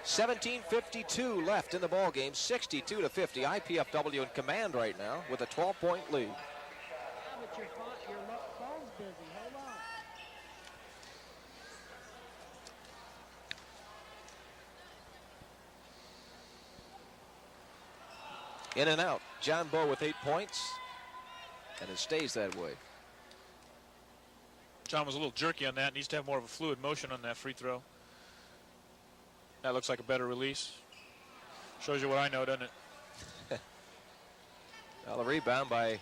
17:52 left in the ball game, 62-50. IPFW in command right now with a 12-point lead. In and out. John Bowe with 8 points, and it stays that way. John was a little jerky on that. Needs to have more of a fluid motion on that free throw. That looks like a better release. Shows you what I know, doesn't it? Well, the rebound by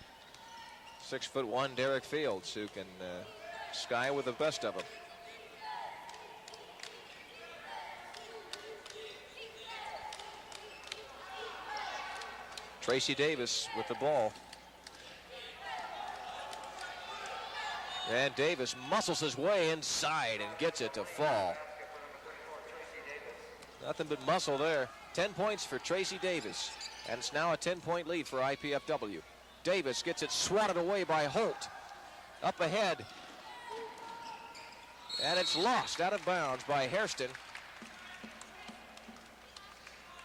6'1" Derek Fields, who can sky with the best of them. Tracy Davis with the ball. And Davis muscles his way inside and gets it to fall. Nothing but muscle there. 10 points for Tracy Davis. And it's now a 10-point lead for IPFW. Davis gets it swatted away by Holt. Up ahead. And it's lost out of bounds by Hairston.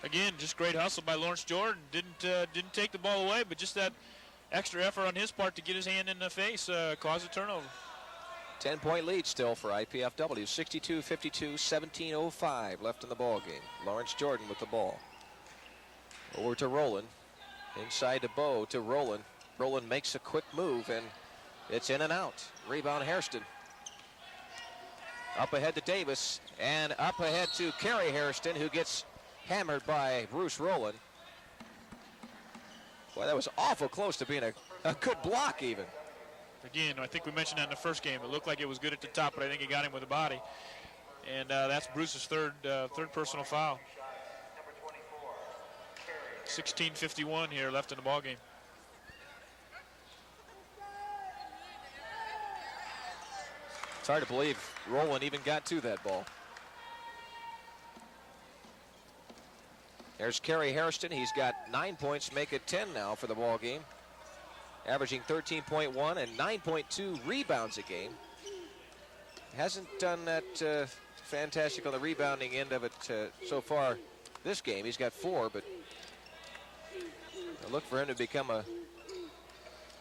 Again, just great hustle by Lawrence Jordan. Didn't take the ball away, but just that extra effort on his part to get his hand in the face caused a turnover. 10-point lead still for IPFW. 62-52, 17:05 left in the ball game. Lawrence Jordan with the ball. Over to Rowland. Inside to Bowe to Rowland. Rowland makes a quick move, and it's in and out. Rebound Hairston. Up ahead to Davis, and up ahead to Kerry Hairston, who gets hammered by Bruce Rowland. Boy, that was awful close to being a good block even. Again, I think we mentioned that in the first game. It looked like it was good at the top, but I think he got him with the body. And that's Bruce's third personal foul. 16:51 here left in the ball game. It's hard to believe Rowland even got to that ball. There's Kerry Hairston. He's got 9 points, make it 10 now for the ball game. Averaging 13.1 and 9.2 rebounds a game. Hasn't done that fantastic on the rebounding end of it so far this game. He's got 4, but I look for him to become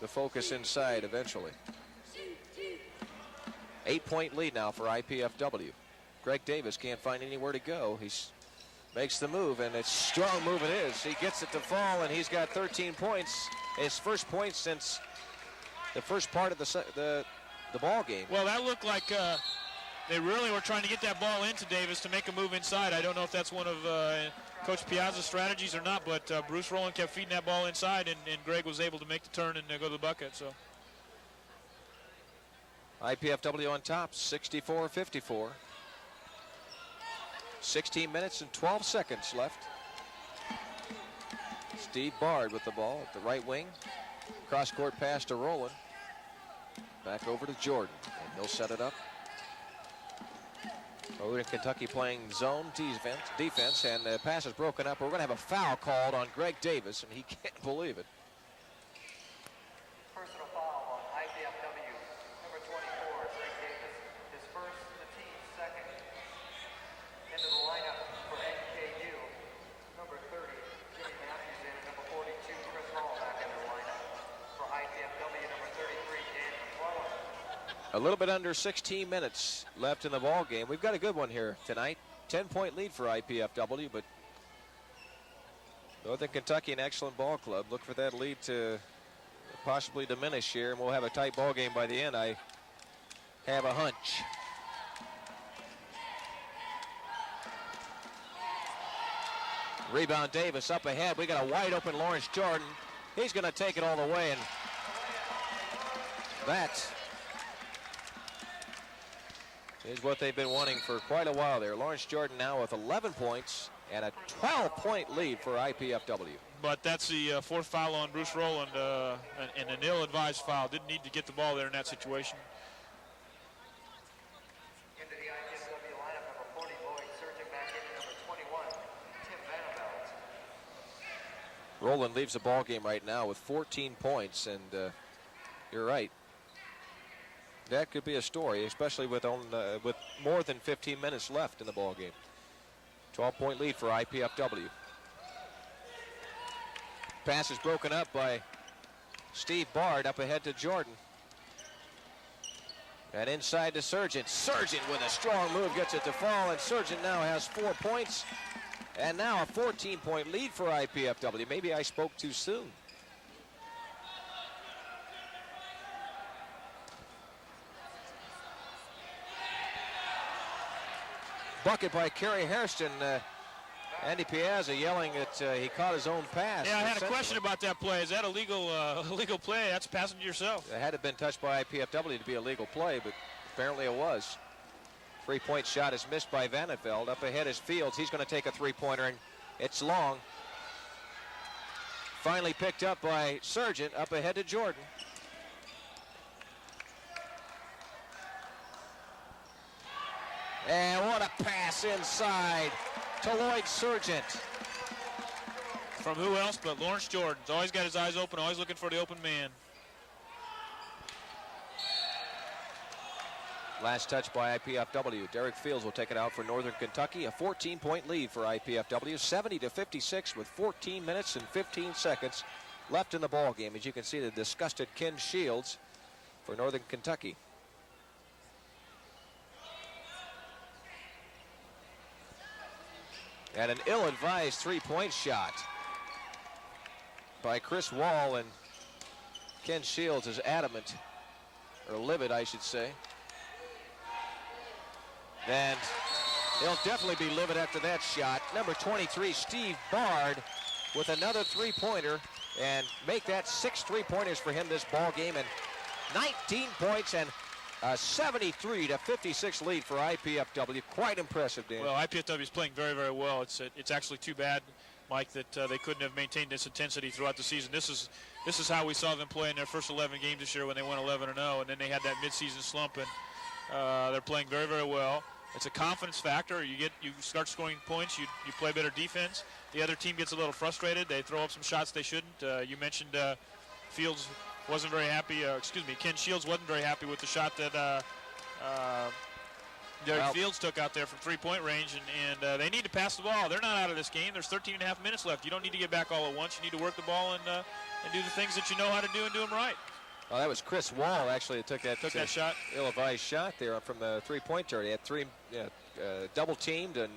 the focus inside eventually. 8-point lead now for IPFW. Greg Davis can't find anywhere to go. He's makes the move, and it's a strong move it is. He gets it to fall, and he's got 13 points. His first point since the first part of the ball game. Well, that looked like they really were trying to get that ball into Davis to make a move inside. I don't know if that's one of Coach Piazza's strategies or not, but Bruce Rowland kept feeding that ball inside, and Greg was able to make the turn and go to the bucket. So IPFW on top, 64-54. 16 minutes and 12 seconds left. Steve Bard with the ball at the right wing. Cross-court pass to Rowland. Back over to Jordan, and he'll set it up. Over to Kentucky playing zone defense, and the pass is broken up. We're going to have a foul called on Greg Davis, and he can't believe it. A little bit under 16 minutes left in the ball game. We've got a good one here tonight. 10-point lead for IPFW, but Northern Kentucky, an excellent ball club. Look for that lead to possibly diminish here, and we'll have a tight ball game by the end. I have a hunch. Rebound Davis up ahead. We got a wide open Lawrence Jordan. He's going to take it all the way, and that is what they've been wanting for quite a while there. Lawrence Jordan now with 11 points and a 12-point lead for IPFW. But that's the fourth foul on Bruce Rowland, and an ill-advised foul. Didn't need to get the ball there in that situation. Into the IPFW lineup, number 40, Lloyd surging back into number 21, Tim Vanderbilt. Rowland leaves the ball game right now with 14 points, and you're right. That could be a story, especially with more than 15 minutes left in the ball game. 12-point lead for IPFW. Pass is broken up by Steve Bard up ahead to Jordan. And inside to Sargent. Sargent with a strong move gets it to fall, and Sargent now has 4 points. And now a 14-point lead for IPFW. Maybe I spoke too soon. Bucket by Kerry Hairston. Andy Piazza yelling that he caught his own pass. Yeah, I had a question about that play. Is that a legal play? That's passing to yourself. It had been touched by IPFW to be a legal play, but apparently it was. 3-point shot is missed by Vandenveld. Up ahead is Fields. He's going to take a 3-pointer, and it's long. Finally picked up by Sargent. Up ahead to Jordan. And what a pass inside to Lloyd Sargent. From who else but Lawrence Jordan. He's always got his eyes open, always looking for the open man. Last touch by IPFW. Derek Fields will take it out for Northern Kentucky. A 14-point lead for IPFW, 70-56 with 14 minutes and 15 seconds left in the ball game. As you can see, the disgusted Ken Shields for Northern Kentucky. And an ill-advised 3-point shot by Chris Wall, and Ken Shields is adamant, or livid, I should say. And he'll definitely be livid after that shot. Number 23, Steve Bard, with another 3-pointer, and make that 6 3-pointers for him this ball game, and 19 points and a 73-56 lead for IPFW. Quite impressive, Dan. Well, IPFW is playing very, very well. It's actually too bad, Mike, that they couldn't have maintained this intensity throughout the season. This is how we saw them play in their first 11 games this year when they went 11-0, and then they had that midseason slump, and they're playing very, very well. It's a confidence factor. You start scoring points, you play better defense. The other team gets a little frustrated. They throw up some shots they shouldn't. You mentioned Fields wasn't very happy. Ken Shields wasn't very happy with the shot that Derek Fields took out there from 3-point range, and they need to pass the ball. They're not out of this game. There's 13 and a half minutes left. You don't need to get back all at once. You need to work the ball and do the things that you know how to do and do them right. Well, that was Chris Wall actually that took that shot. Ill-advised shot there from the 3-point turret. He had double teamed and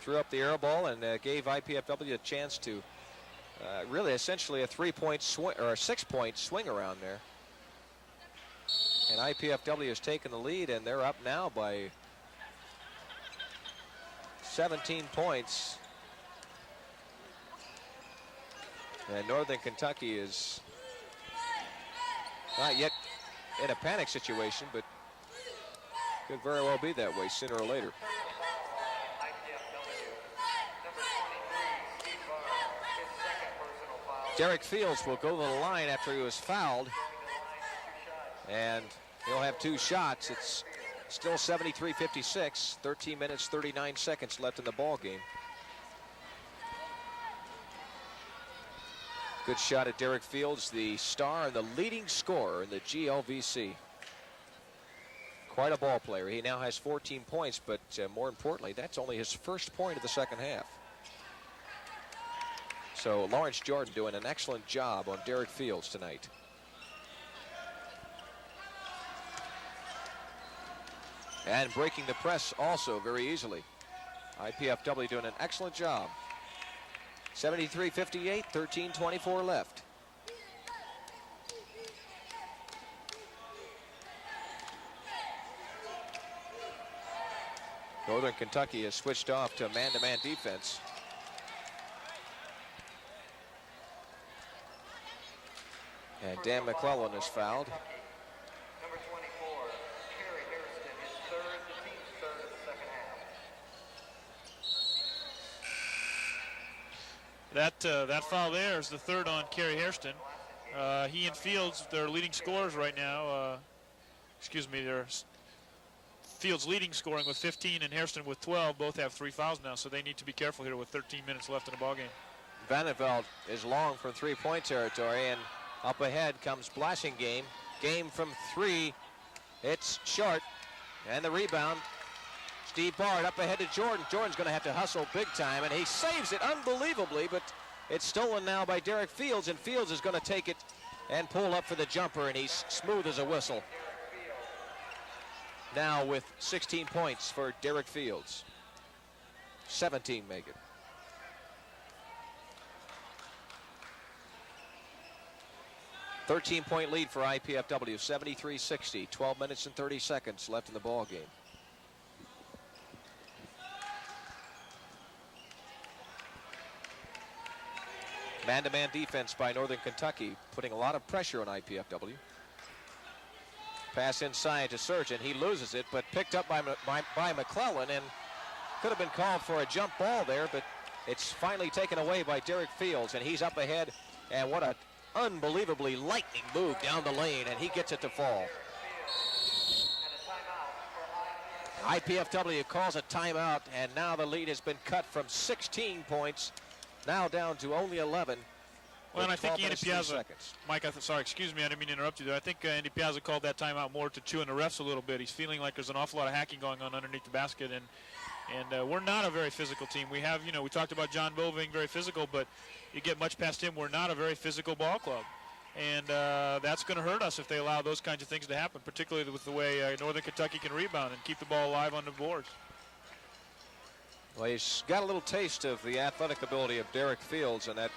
threw up the air ball and gave IPFW a chance to really essentially a 3-point swing or a 6-point swing around there. And IPFW has taken the lead, and they're up now by 17 points. And Northern Kentucky is not yet in a panic situation, but could very well be that way sooner or later. Derek Fields will go to the line after he was fouled, and he'll have 2 shots. It's still 73-56, 13 minutes, 39 seconds left in the ball game. Good shot at Derek Fields, the star and the leading scorer in the GLVC. Quite a ball player. He now has 14 points, but more importantly, that's only his first point of the second half. So Lawrence Jordan doing an excellent job on Derek Fields tonight. And breaking the press also very easily. IPFW doing an excellent job. 73-58, 13:24 left. Northern Kentucky has switched off to man-to-man defense. And Dan McClellan is fouled. Number 24, Kerry Hairston, his third, the team's third of the second half. That foul there is the third on Kerry Hairston. He and Fields, their leading scorers right now. They're Fields leading scoring with 15 and Hairston with 12. Both have 3 fouls now, so they need to be careful here with 13 minutes left in the ballgame. Vanderveld is long from three-point territory, and up ahead comes Blasingame. Game from 3. It's short, and the rebound. Steve Bard up ahead to Jordan. Jordan's going to have to hustle big time, and he saves it unbelievably, but it's stolen now by Derek Fields, and Fields is going to take it and pull up for the jumper, and he's smooth as a whistle. Now with 16 points for Derek Fields. 17 make it. .13 lead for IPFW, 73-60, 12 minutes and 30 seconds left in the ball game. Man-to-man defense by Northern Kentucky, putting a lot of pressure on IPFW. Pass inside to Surgeon. He loses it, but picked up by McClellan, and could have been called for a jump ball there, but it's finally taken away by Derek Fields, and he's up ahead, and what a unbelievably lightning move down the lane, and he gets it to fall. IPFW calls a timeout, and now the lead has been cut from 16 points, now down to only 11. Well, and I think Andy Piazza, Mike, Sorry, excuse me, I didn't mean to interrupt you there. I think Andy Piazza called that timeout more to chew in the refs a little bit. He's feeling like there's an awful lot of hacking going on underneath the basket, and we're not a very physical team. We have, we talked about John Bowe being very physical, but you get much past him, we're not a very physical ball club. And that's going to hurt us if they allow those kinds of things to happen, particularly with the way Northern Kentucky can rebound and keep the ball alive on the boards. Well, he's got a little taste of the athletic ability of Derek Fields and that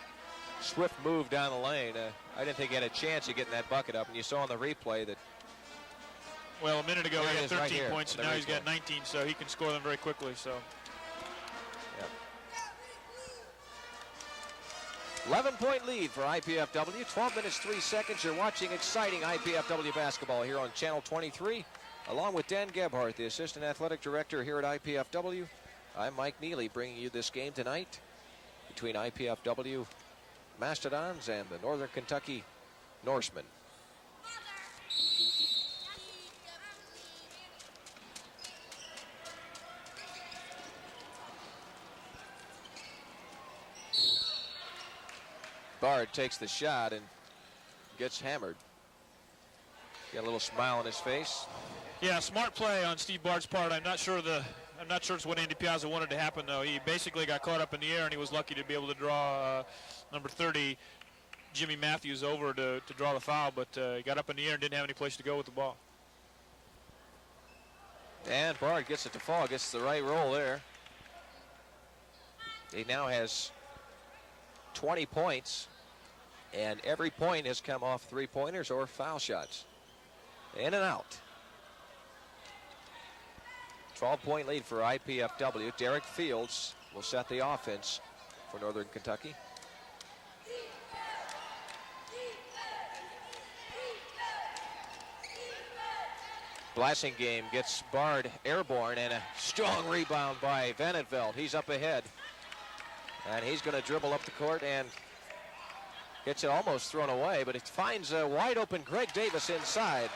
swift move down the lane. I didn't think he had a chance of getting that bucket up, and you saw on the replay that. Well, a minute ago he had 13 right points, and now he's got 19, so he can score them very quickly. So. Yep. 11-point lead for IPFW. 12 minutes 3 seconds. You're watching exciting IPFW basketball here on Channel 23, along with Dan Gebhardt, the assistant athletic director here at IPFW. I'm Mike Neely, bringing you this game tonight between IPFW Mastodons and the Northern Kentucky Norsemen. Bard takes the shot and gets hammered. Got a little smile on his face. Yeah, smart play on Steve Bard's part. I'm not sure it's what Andy Piazza wanted to happen, though. He basically got caught up in the air, and he was lucky to be able to draw number 30, Jimmy Matthews, over to draw the foul, but he got up in the air and didn't have any place to go with the ball. And Bard gets it to fall, gets the right roll there. He now has 20 points, and every point has come off three-pointers or foul shots. In and out. 12-point lead for IPFW. Derek Fields will set the offense for Northern Kentucky. Blasingame gets Bard airborne, and a strong rebound by Vanderveld. He's up ahead, and he's going to dribble up the court and gets it almost thrown away, but it finds a wide open Greg Davis inside.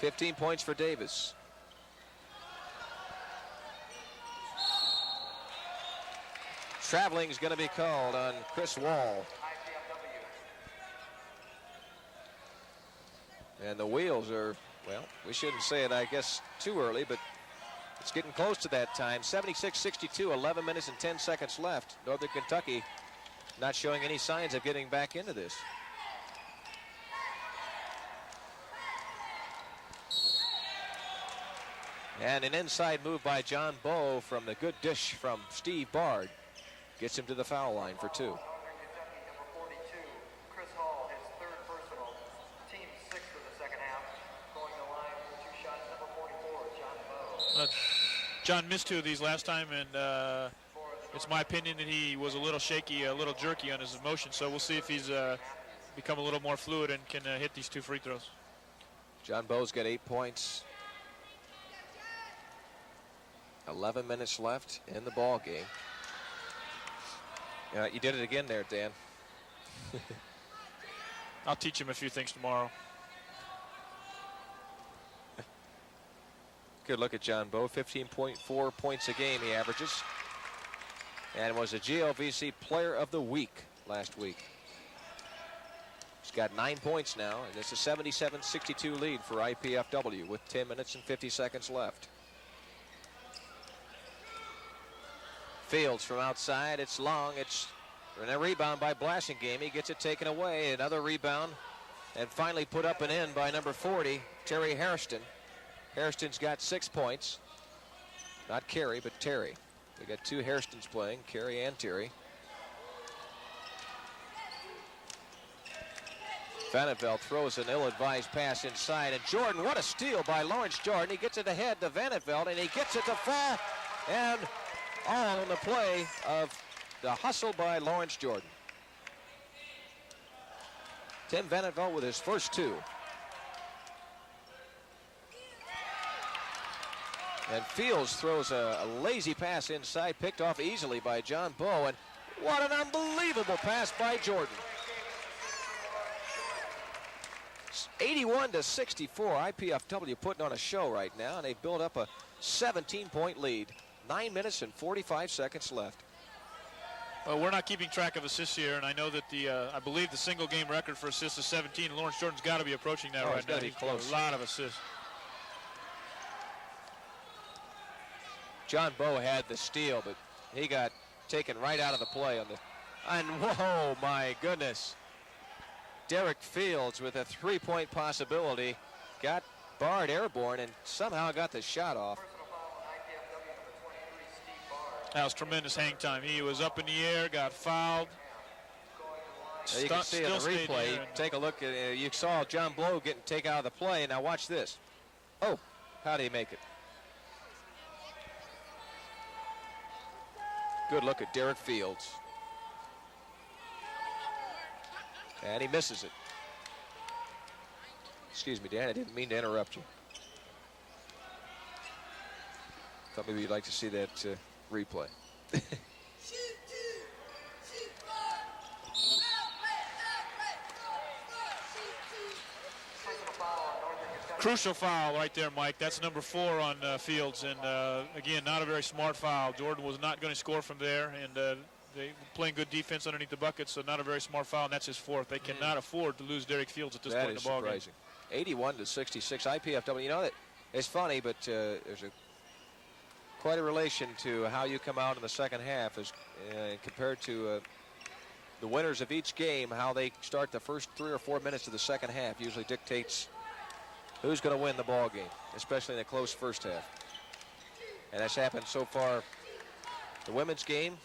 $15 points for Davis. Traveling is going to be called on Chris Wall. And the wheels are, well, we shouldn't say it, I guess, too early, but it's getting close to that time. 76-62, 11 minutes and 10 seconds left. Northern Kentucky not showing any signs of getting back into this. And an inside move by John Bowe from the good dish from Steve Bard gets him to the foul line for 2. Northern Kentucky, number 42, Chris Hall, his third personal, team sixth for the second half. Going to line for 2 shots, number 44, John Bowe. John missed 2 of these last time, and it's my opinion that he was a little shaky, a little jerky on his motion. So we'll see if he's become a little more fluid and can hit these 2 free throws. John Bowe's got 8 points. 11 minutes left in the ball game. You did it again there, Dan. I'll teach him a few things tomorrow. Good look at John Bowe. 15.4 points a game he averages. And was a GLVC Player of the Week last week. He's got 9 points now, and it's a 77-62 lead for IPFW with 10 minutes and 50 seconds left. Fields from outside. It's long. It's a rebound by Blasingame. He gets it taken away. Another rebound. And finally put up and in by number 40, Terry Hairston. Hairston's got 6 points. Not Carey, but Terry. We got 2 Hairstons playing, Carey and Terry. Vanderveld throws an ill-advised pass inside. And Jordan, what a steal by Lawrence Jordan. He gets it ahead to Vanderveld, and he gets it to fall. And all in the play of the hustle by Lawrence Jordan. Tim Vanderveld with his first 2. And Fields throws a lazy pass inside, picked off easily by John Bowe. And what an unbelievable pass by Jordan. 81-64. IPFW putting on a show right now, and they build up a 17-point lead. 9 minutes and 45 seconds left. Well, we're not keeping track of assists here, and I know that I believe the single game record for assists is 17. And Lawrence Jordan's got to be approaching that right now. He's close. A lot of assists. John Bowe had the steal, but he got taken right out of the play on the. And whoa, my goodness! Derek Fields with a 3-point possibility got Bard airborne and somehow got the shot off. That was tremendous hang time. He was up in the air, got fouled. Now you can see in the replay. Take a look at you saw John Bowe getting taken out of the play. Now watch this. Oh, how did he make it? Good look at Derek Fields. And he misses it. Excuse me, Dan, I didn't mean to interrupt you. Thought maybe you'd like to see that replay. Crucial foul right there, Mike. That's number 4 on Fields, and again, not a very smart foul. Jordan was not going to score from there, and they playing good defense underneath the bucket, so not a very smart foul, and that's his 4th. They cannot afford to lose Derek Fields at this point in the ball game. That is surprising. 81-66. IPFW. You know that it's funny, but there's quite a relation to how you come out in the second half as compared to the winners of each game. How they start the first 3 or 4 minutes of the second half usually dictates who's going to win the ball game, especially in a close first half. And that's happened so far. The women's game,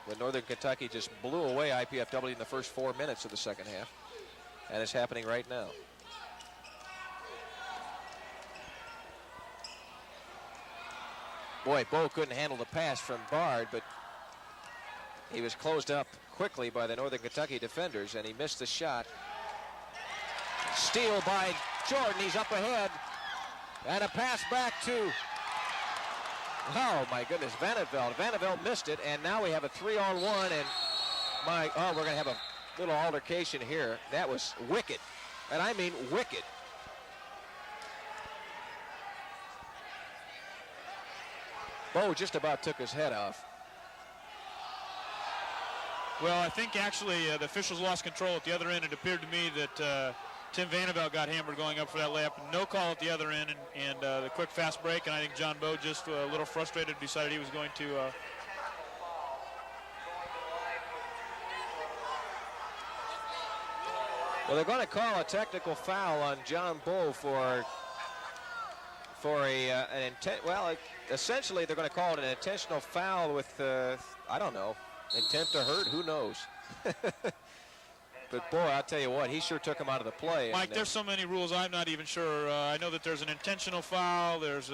when Northern Kentucky just blew away IPFW in the first 4 minutes of the second half. And it's happening right now. Boy, Bowe couldn't handle the pass from Bard, but he was closed up quickly by the Northern Kentucky defenders, and he missed the shot. Steal by Jordan. He's up ahead. And a pass back to, oh my goodness, Vanderveld. Vanderveld missed it, and now we have a 3-on-1, and we're going to have a little altercation here. That was wicked, and I mean wicked. Bowe just about took his head off. Well, I think actually the officials lost control at the other end. It appeared to me that Tim Vanderveld got hammered going up for that layup. No call at the other end, and the quick fast break, and I think John Bowe just a little frustrated decided he was going to well, they're going to call a technical foul on John Bowe for for an intent. Well, essentially they're going to call it an intentional foul with, I don't know, intent to hurt. Who knows? But boy, I'll tell you what, he sure took him out of the play. Mike, there's so many rules, I'm not even sure. I know that there's an intentional foul. There's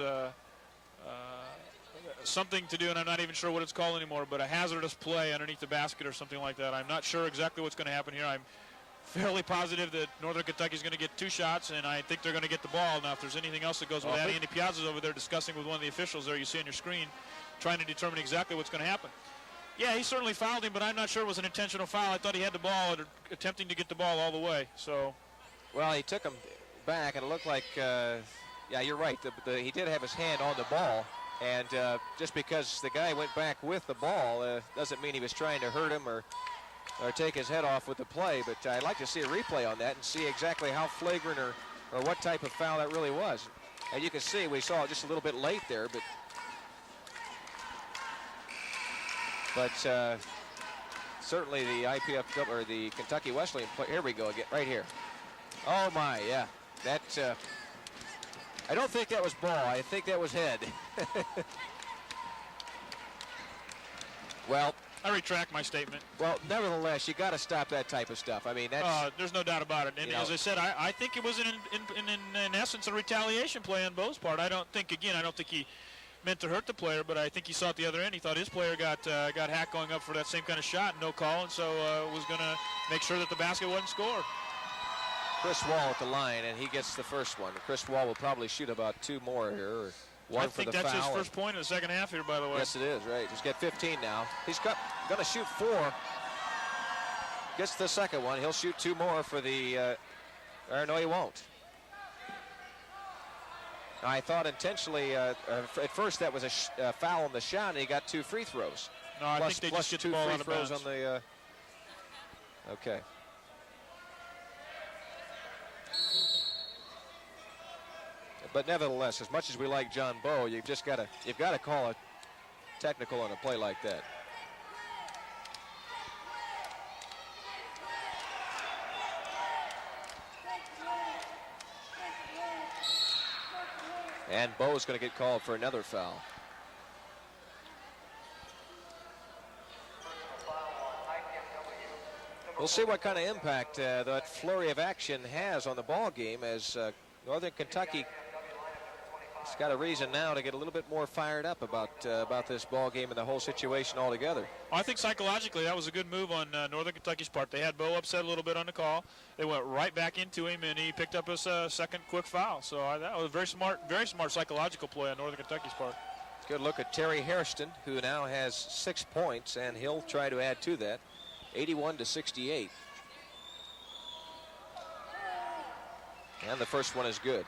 something to do, and I'm not even sure what it's called anymore, but a hazardous play underneath the basket or something like that. I'm not sure exactly what's going to happen here. I'm fairly positive that Northern Kentucky's going to get 2 shots, and I think they're going to get the ball. Now, if there's anything else that goes with that, Andy Piazza's over there discussing with one of the officials there you see on your screen, trying to determine exactly what's going to happen. Yeah, he certainly fouled him, but I'm not sure it was an intentional foul. I thought he had the ball, attempting to get the ball all the way. So, well, he took him back, and it looked like, yeah, you're right. He did have his hand on the ball, and just because the guy went back with the ball doesn't mean he was trying to hurt him or take his head off with the play. But I'd like to see a replay on that and see exactly how flagrant or what type of foul that really was. And you can see we saw it just a little bit late there, but certainly the IPFW or the Kentucky Wesleyan play. Here we go again, right here. Oh my, yeah, that. I don't think that was ball. I think that was head. Well, I retract my statement. Well, nevertheless, you got to stop that type of stuff. I mean, that's. There's no doubt about it. And as I said, I think it was in essence a retaliation play on Bo's part. I don't think he meant to hurt the player, but I think he saw at the other end. He thought his player got hacked going up for that same kind of shot, no call, and so was going to make sure that the basket wasn't scored. Chris Wall at the line, and he gets the first one. Chris Wall will probably shoot about 2 more here, or 1 for the foul. I think that's his first point in the second half here, by the way. Yes, it is, right. He's got 15 now. He's going to shoot 4. Gets the second one. He'll shoot 2 more for the, or no, he won't. I thought intentionally, at first that was a foul on the shot, and he got 2 free throws. No, I think they just get the ball out of bounds. On the, okay. But nevertheless, as much as we like John Bo, you've got to call a technical on a play like that. And Bo's going to get called for another foul. We'll see what kind of impact that flurry of action has on the ball game, as Northern Kentucky has got a reason now to get a little bit more fired up about this ball game and the whole situation altogether. I think psychologically that was a good move on Northern Kentucky's part. They had Bo upset a little bit on the call. They went right back into him, and he picked up his second quick foul. So that was a very smart psychological play on Northern Kentucky's part. Good look at Terry Hairston, who now has 6 points, and he'll try to add to that. 81-68. And the first one is good.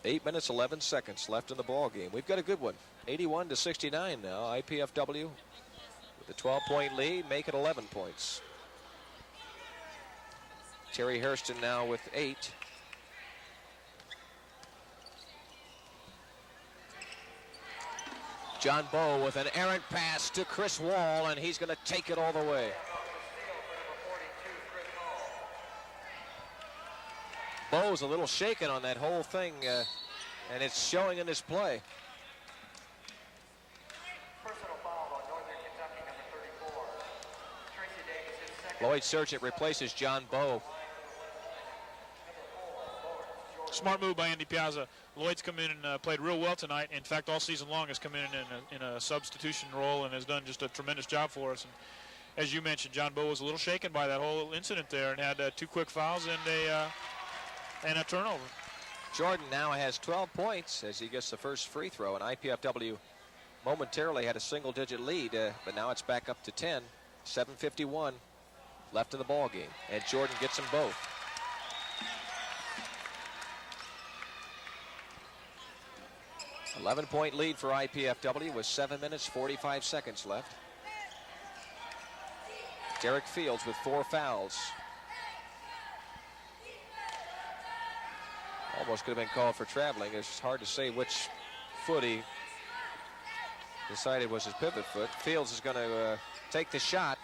Eight minutes, 11 seconds left in the ball game. We've got a good one. 81-69 now. IPFW with a 12-point lead, make it 11 points. Terry Hairston now with 8. John Bo with an errant pass to Chris Wall, and he's going to take it all the way. Bo's a little shaken on that whole thing, and it's showing in his play. Personal foul on Northern Kentucky, number 34. Tracy Davis, his second. Lloyd Sargent replaces John Bo. Smart move by Andy Piazza. Lloyd's come in and played real well tonight. In fact, all season long has come in a substitution role and has done just a tremendous job for us. And as you mentioned, John Bo was a little shaken by that whole incident there and had 2 quick fouls and a turnover. Jordan now has 12 points as he gets the first free throw, and IPFW momentarily had a single-digit lead, but now it's back up to 10. 7:51 left in the ball game, and Jordan gets them both. $11-point lead for IPFW with 7 minutes, 45 seconds left. Derek Fields with 4 fouls. Almost could have been called for traveling. It's hard to say which foot he decided was his pivot foot. Fields is going to take the shot.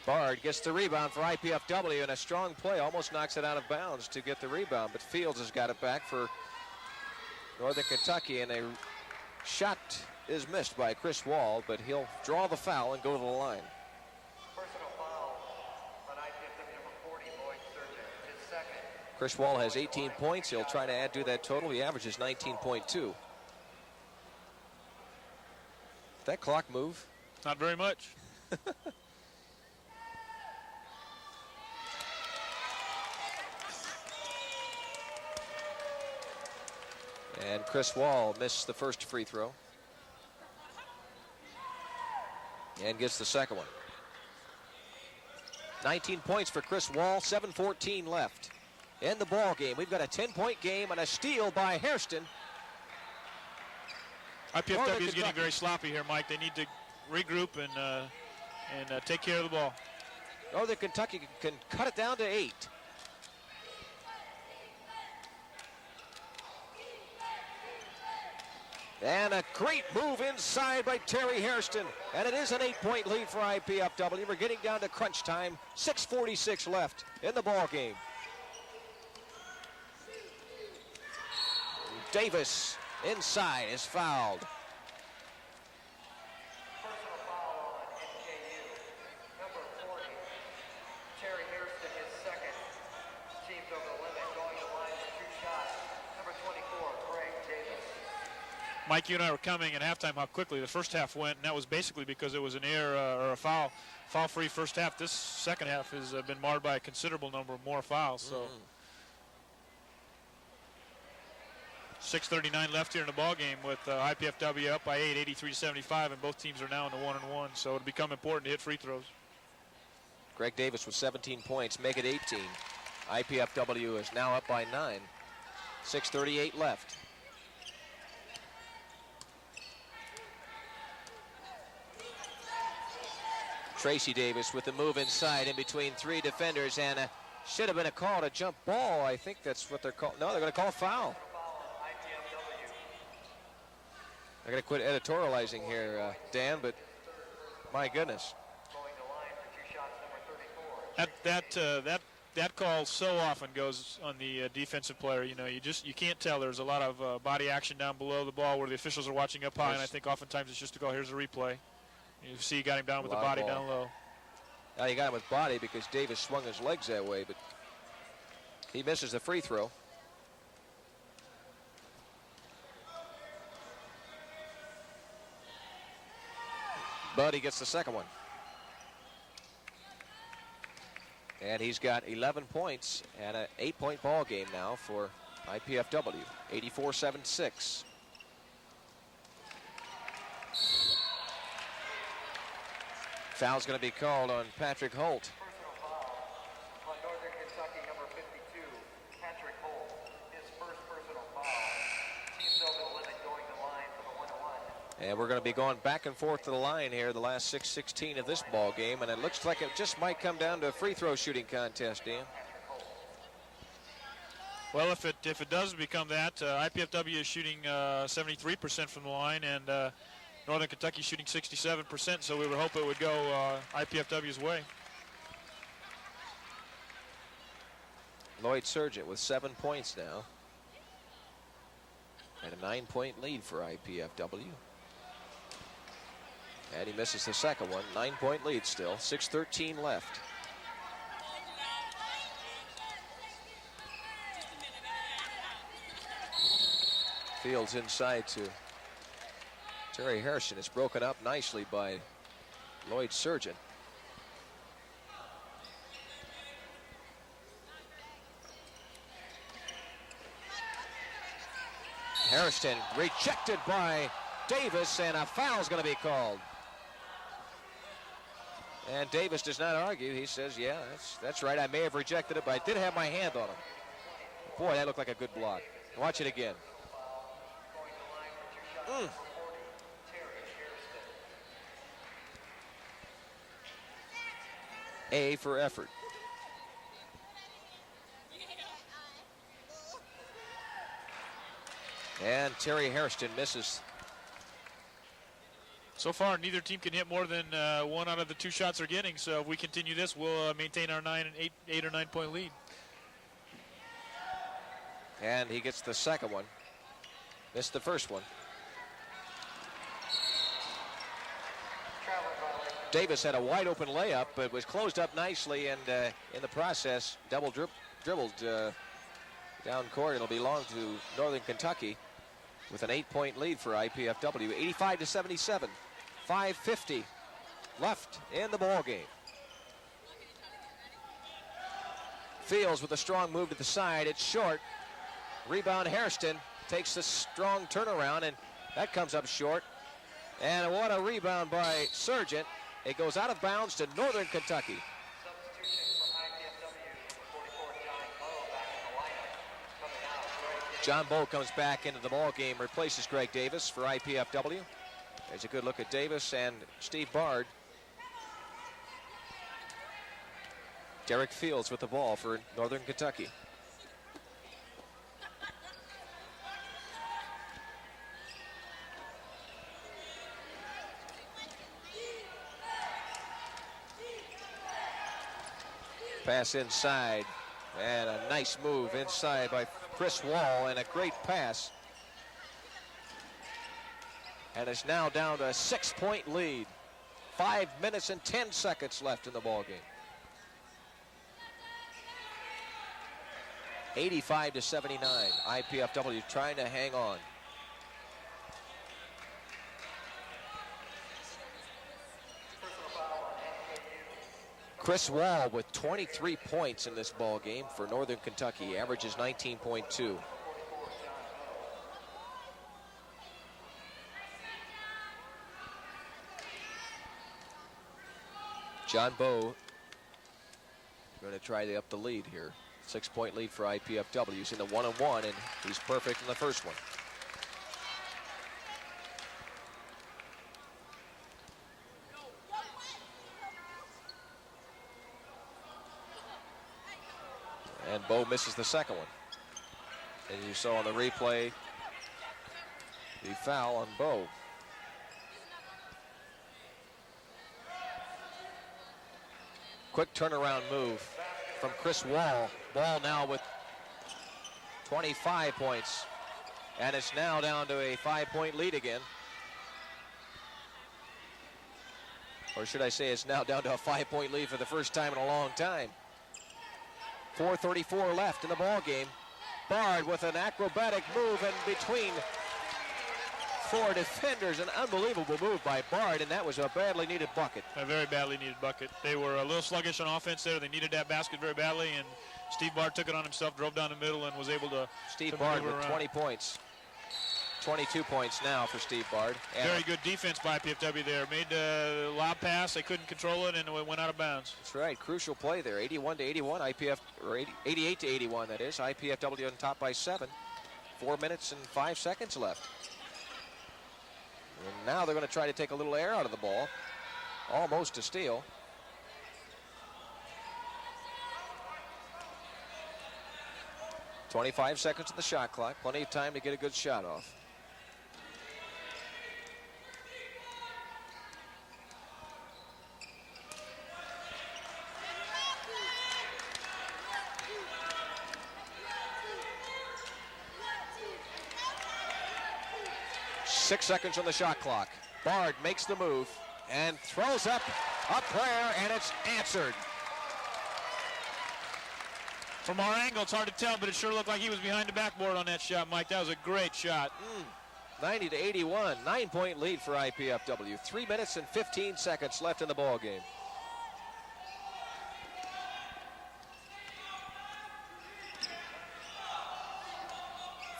Bard gets the rebound for IPFW, and a strong play almost knocks it out of bounds to get the rebound, but Fields has got it back for Northern Kentucky, and a shot is missed by Chris Wall, but he'll draw the foul and go to the line. Personal foul on IPFW number 40, Lloyd Surgeon. His second. Chris Wall has 18 points. He'll try to add to that total. He averages 19.2. That clock move? Not very much. And Chris Wall missed the first free throw. And gets the second one. 19 points for Chris Wall, 7:14 left in the ball game. We've got a 10-point game and a steal by Hairston. IPFW is getting very sloppy here, Mike. They need to regroup and take care of the ball. Northern Kentucky can cut it down to 8. And a great move inside by Terry Hairston. And it is an 8-point lead for IPFW. We're getting down to crunch time. 6:46 left in the ball game. Davis inside is fouled. Personal foul on NKU. Number 40, Terry Hairston, his second. Teams over the limit, going to line for 2 shots. Number 24, Greg Davis. Mike, you and I were coming at halftime how quickly the first half went, and that was basically because it was an error or a foul. Foul-free first half. This second half has been marred by a considerable number of more fouls. So 6:39 left here in the ball game with IPFW up by 8, 83-75, and both teams are now in the 1-1. So it'll become important to hit free throws. Greg Davis with 17 points, make it 18. IPFW is now up by 9. 6:38 left. Tracy Davis with the move inside in between 3 defenders, and should have been a call to jump ball. I think that's what they're called. No, they're going to call foul. They're going to quit editorializing here, Dan, but my goodness. That call so often goes on the defensive player. You know, you can't tell. There's a lot of body action down below the ball where the officials are watching up high, and I think oftentimes it's just a call. Here's a replay. You see, he got him down with the body down low. Now he got him with body because Davis swung his legs that way, but he misses the free throw. But he gets the second one. And he's got 11 points and an 8-point ball game now for IPFW, 84-76. Foul's going to be called on Patrick Holt. Personal foul on Northern Kentucky, number 52, Patrick Holt. His first personal foul. Teams over the limit going to line for the 1-1. And we're going to be going back and forth to the line here the last 6:16 of this ball game, and it looks like it just might come down to a free throw shooting contest, Dan. Well, if it does become that, IPFW is shooting 73% from the line, and Northern Kentucky shooting 67%, so we would hope it would go IPFW's way. Lloyd Surgeon with 7 points now. And a 9-point lead for IPFW. And he misses the second one. 9-point lead still. 6:13 left. Fields inside to Terry Hairston. It's broken up nicely by Lloyd Surgeon. Hairston rejected by Davis, and a foul's going to be called. And Davis does not argue. He says, yeah, that's right. I may have rejected it, but I did have my hand on him. Boy, that looked like a good block. Watch it again. A for effort. And Terry Hairston misses. So far, neither team can hit more than one out of the 2 shots they're getting. So if we continue this, we'll maintain our 8 or 9 point lead. And he gets the second one. Missed the first one. Davis had a wide open layup, but was closed up nicely, and in the process, dribbled down court. It'll belong to Northern Kentucky with an 8-point lead for IPFW, 85-77. 5:50 left in the ball game. Fields with a strong move to the side. It's short. Rebound Hairston takes the strong turnaround, and that comes up short. And what a rebound by Sargent. It goes out of bounds to Northern Kentucky. Substitution from IPFW, number 44, John Bowe, back in the lineup. Coming out, John Bowe comes back into the ball game, replaces Greg Davis for IPFW. There's a good look at Davis and Steve Bard. Derek Fields with the ball for Northern Kentucky. Pass inside, and a nice move inside by Chris Wall, and a great pass. And it's now down to a 6-point lead. 5 minutes and 10 seconds left in the ball game. 85-79. IPFW trying to hang on. Chris Wall with 23 points in this ball game for Northern Kentucky. Averages 19.2. John Bowe going to try to up the lead here. 6-point lead for IPFW. He's in the 1-on-1, and he's perfect in the first one. And Bowe misses the second one. As you saw on the replay, the foul on Bowe. Quick turnaround move from Chris Wall. Ball now with 25 points. And it's now down to a 5-point lead again. Or should I say it's now down to a 5-point lead for the first time in a long time. 4:34 left in the ball game. Bard with an acrobatic move in between 4 defenders. An unbelievable move by Bard, and that was a badly needed bucket. A very badly needed bucket. They were a little sluggish on offense there. They needed that basket very badly, and Steve Bard took it on himself, drove down the middle, and was able to Steve Bard with 20 points. 22 points now for Steve Bard. And very good defense by IPFW there. Made a lob pass. They couldn't control it, and it went out of bounds. That's right. Crucial play there. 81-81. 88-81, that is. IPFW on top by 7. 4 minutes and 5 seconds left. And now they're going to try to take a little air out of the ball. Almost a steal. .25 seconds on the shot clock. Plenty of time to get a good shot off. Six seconds on the shot clock. Bard makes the move and throws up a prayer, and it's answered. From our angle, it's hard to tell, but it sure looked like he was behind the backboard on that shot, Mike. That was a great shot. 90-81, 9-point lead for IPFW. 3 minutes and 15 seconds left in the ball game.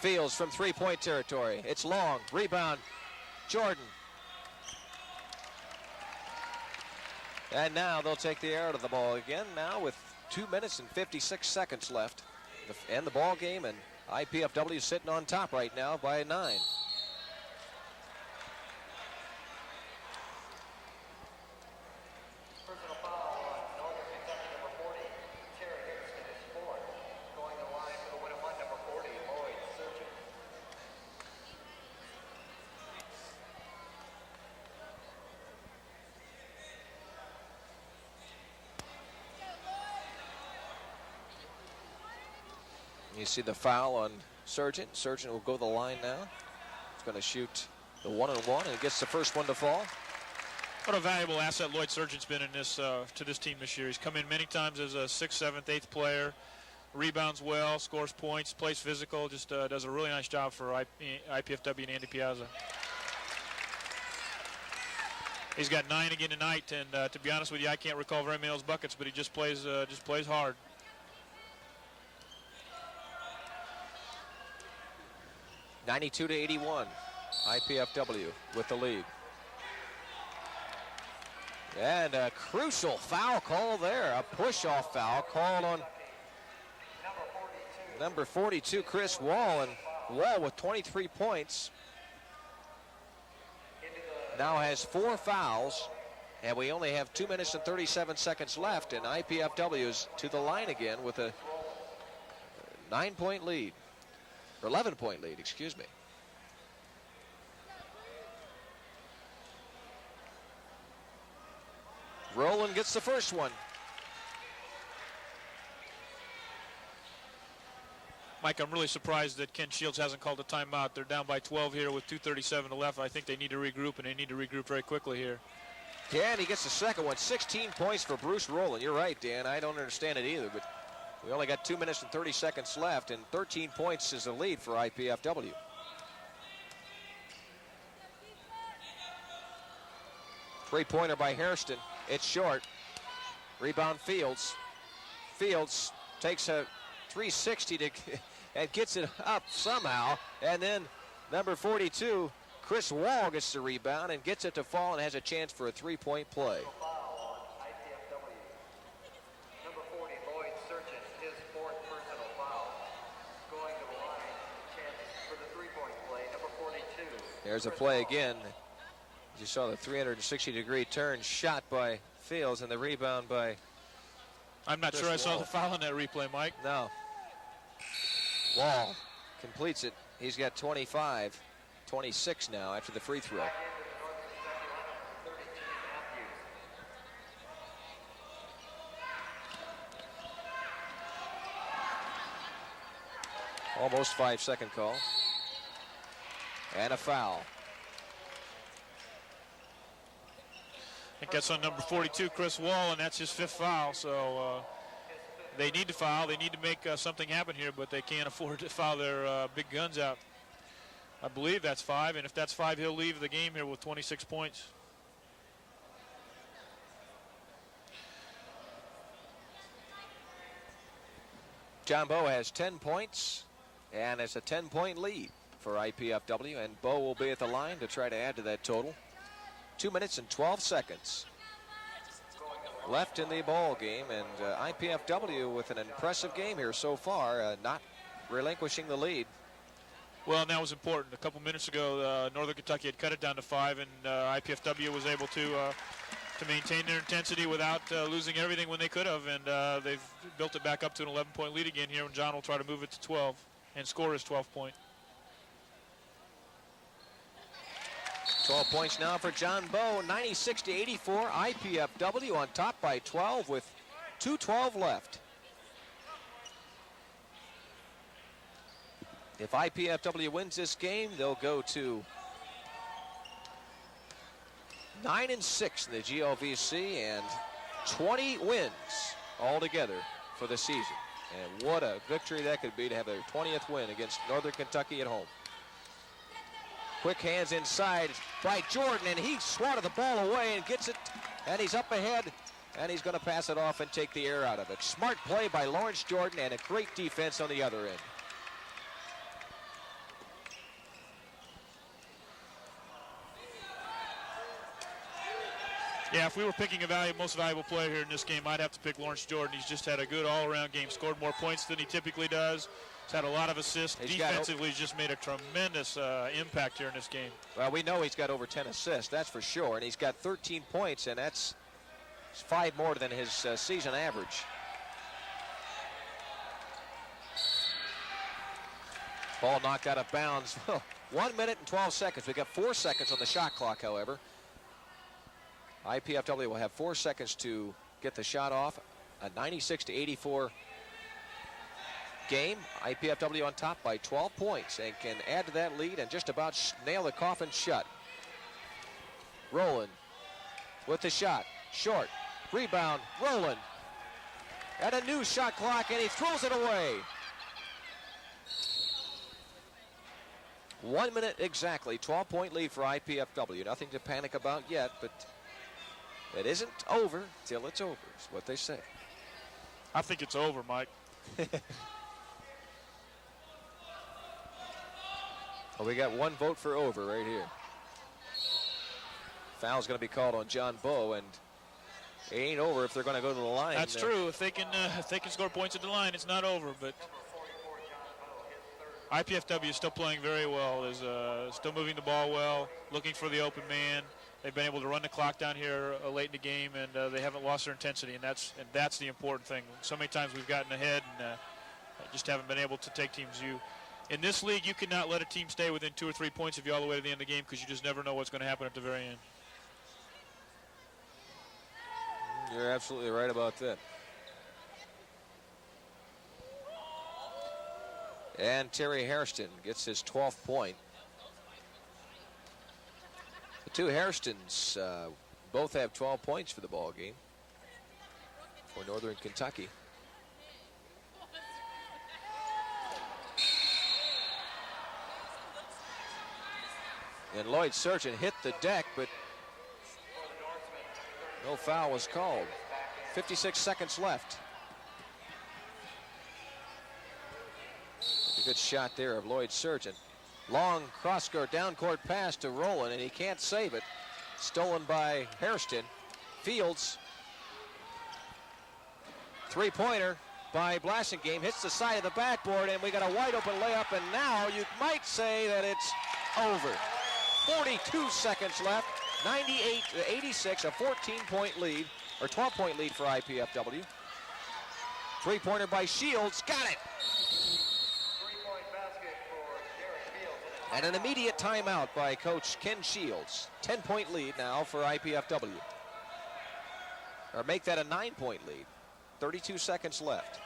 Fields from 3-point territory. It's long. Rebound. Jordan. And now they'll take the air out of the ball again. Now with 2 minutes and 56 seconds left to end the ball game, and IPFW is sitting on top right now by 9. Personal foul on Northern Kentucky, number 40. Terry Hairston is 4. Going to the line for the 1-on-1, number 40, Lloyd Surgeon. You see the foul on Sargent. Sargent will go to the line now. He's going to shoot the 1-and-1 and gets the first one to fall. What a valuable asset Lloyd Sargent's been in this to this team this year. He's come in many times as a 6th, 7th, 8th player, rebounds well, scores points, plays physical, just does a really nice job for IPFW and Andy Piazza. He's got 9 again tonight, and to be honest with you, I can't recall very many of those buckets, but he just plays hard. (92-81), IPFW with the lead. And a crucial foul call there, a push-off foul called on number 42, Chris Wall, and Wall with 23 points. Now has 4 fouls, and we only have 2 minutes and 37 seconds left, and IPFW is to the line again with a 9-point lead, or 11-point lead, excuse me. Rowland gets the first one. Mike, I'm really surprised that Ken Shields hasn't called a timeout. They're down by 12 here with 2:37 left. I think they need to regroup, and they need to regroup very quickly here. Yeah, and he gets the second one. 16 points for Bruce Rowland. You're right, Dan. I don't understand it either, but we only got 2 minutes and 30 seconds left, and 13 points is the lead for IPFW. Three-pointer by Hairston. It's short. Rebound Fields. Fields takes a 360 to and gets it up somehow, and then number 42, Chris Wall, gets the rebound and gets it to fall and has a chance for a three-point play. Foul on IPFW. Number 40, Lloyd Sargent, his 4th personal foul. Going to the line, chance for the three-point play. Number 42. There's a play again. You saw the 360-degree turn shot by Fields and the rebound by I'm not sure I saw the foul on that replay, Mike. No. Wall completes it. He's got 25, 26 now after the free throw. Back into the Northern Kentucky lineup, number 32, Matthews. Almost 5-second call. And a foul. I think that's on number 42, Chris Wall, and that's his 5th foul. So they need to foul. They need to make something happen here, but they can't afford to foul their big guns out. I believe that's 5, and if that's 5, he'll leave the game here with 26 points. John Bowe has 10 points, and it's a 10-point lead for IPFW, and Bowe will be at the line to try to add to that total. 2 minutes and 12 seconds left in the ball game, and IPFW with an impressive game here so far, not relinquishing the lead. Well, and that was important. A couple minutes ago, Northern Kentucky had cut it down to 5, and IPFW was able to maintain their intensity without losing everything when they could have, and they've built it back up to an 11-point lead again here, and John will try to move it to 12 and score his 12th point. 12 points now for John Bowe, 96-84. IPFW on top by 12 with 2:12 left. If IPFW wins this game, they'll go to 9-6 in the GLVC and 20 wins altogether for the season. And what a victory that could be to have their 20th win against Northern Kentucky at home. Quick hands inside by Jordan, and he swatted the ball away and gets it, and he's up ahead, and he's going to pass it off and take the air out of it. Smart play by Lawrence Jordan, and a great defense on the other end. Yeah, if we were picking a most valuable player here in this game, I'd have to pick Lawrence Jordan. He's just had a good all-around game, scored more points than he typically does. He's had a lot of assists. Defensively, he's just made a tremendous impact here in this game. Well, we know he's got over 10 assists, that's for sure, and he's got 13 points, and that's 5 more than his season average. Ball knocked out of bounds. 1 minute and 12 seconds. We've got 4 seconds on the shot clock, however. IPFW will have 4 seconds to get the shot off. A 96-84 game. IPFW on top by 12 points and can add to that lead and just about nail the coffin shut. Rowland with the shot. Short. Rebound. Rowland. And a new shot clock, and he throws it away. 1 minute exactly. 12-point lead for IPFW. Nothing to panic about yet, but it isn't over till it's over, is what they say. I think it's over, Mike. Well, we got one vote for over right here. Foul's going to be called on John Bowe, and it ain't over if they're going to go to the line. That's true. If they can score points at the line, it's not over. But IPFW is still playing very well. Is still moving the ball well, looking for the open man. They've been able to run the clock down here late in the game, and they haven't lost their intensity, and that's the important thing. So many times we've gotten ahead and just haven't been able to take teams. In this league, you cannot let a team stay within 2 or 3 points of you all the way to the end of the game, because you just never know what's going to happen at the very end. You're absolutely right about that. And Terry Hairston gets his 12th point. The two Hairstons both have 12 points for the ball game for Northern Kentucky. And Lloyd Surgeon hit the deck, but no foul was called. 56 seconds left. A good shot there of Lloyd Surgeon. Long cross-court, down-court pass to Rowland, and he can't save it. Stolen by Hairston. Fields. Three-pointer by Blassingame. Hits the side of the backboard, and we got a wide-open layup, and now you might say that it's over. 42 seconds left. 98-86, a 14-point lead, or 12-point lead for IPFW. Three-pointer by Shields, got it! Three-point basket for Derek Fields. And an immediate timeout by Coach Ken Shields. 10-point lead now for IPFW. Or make that a 9-point lead. 32 seconds left.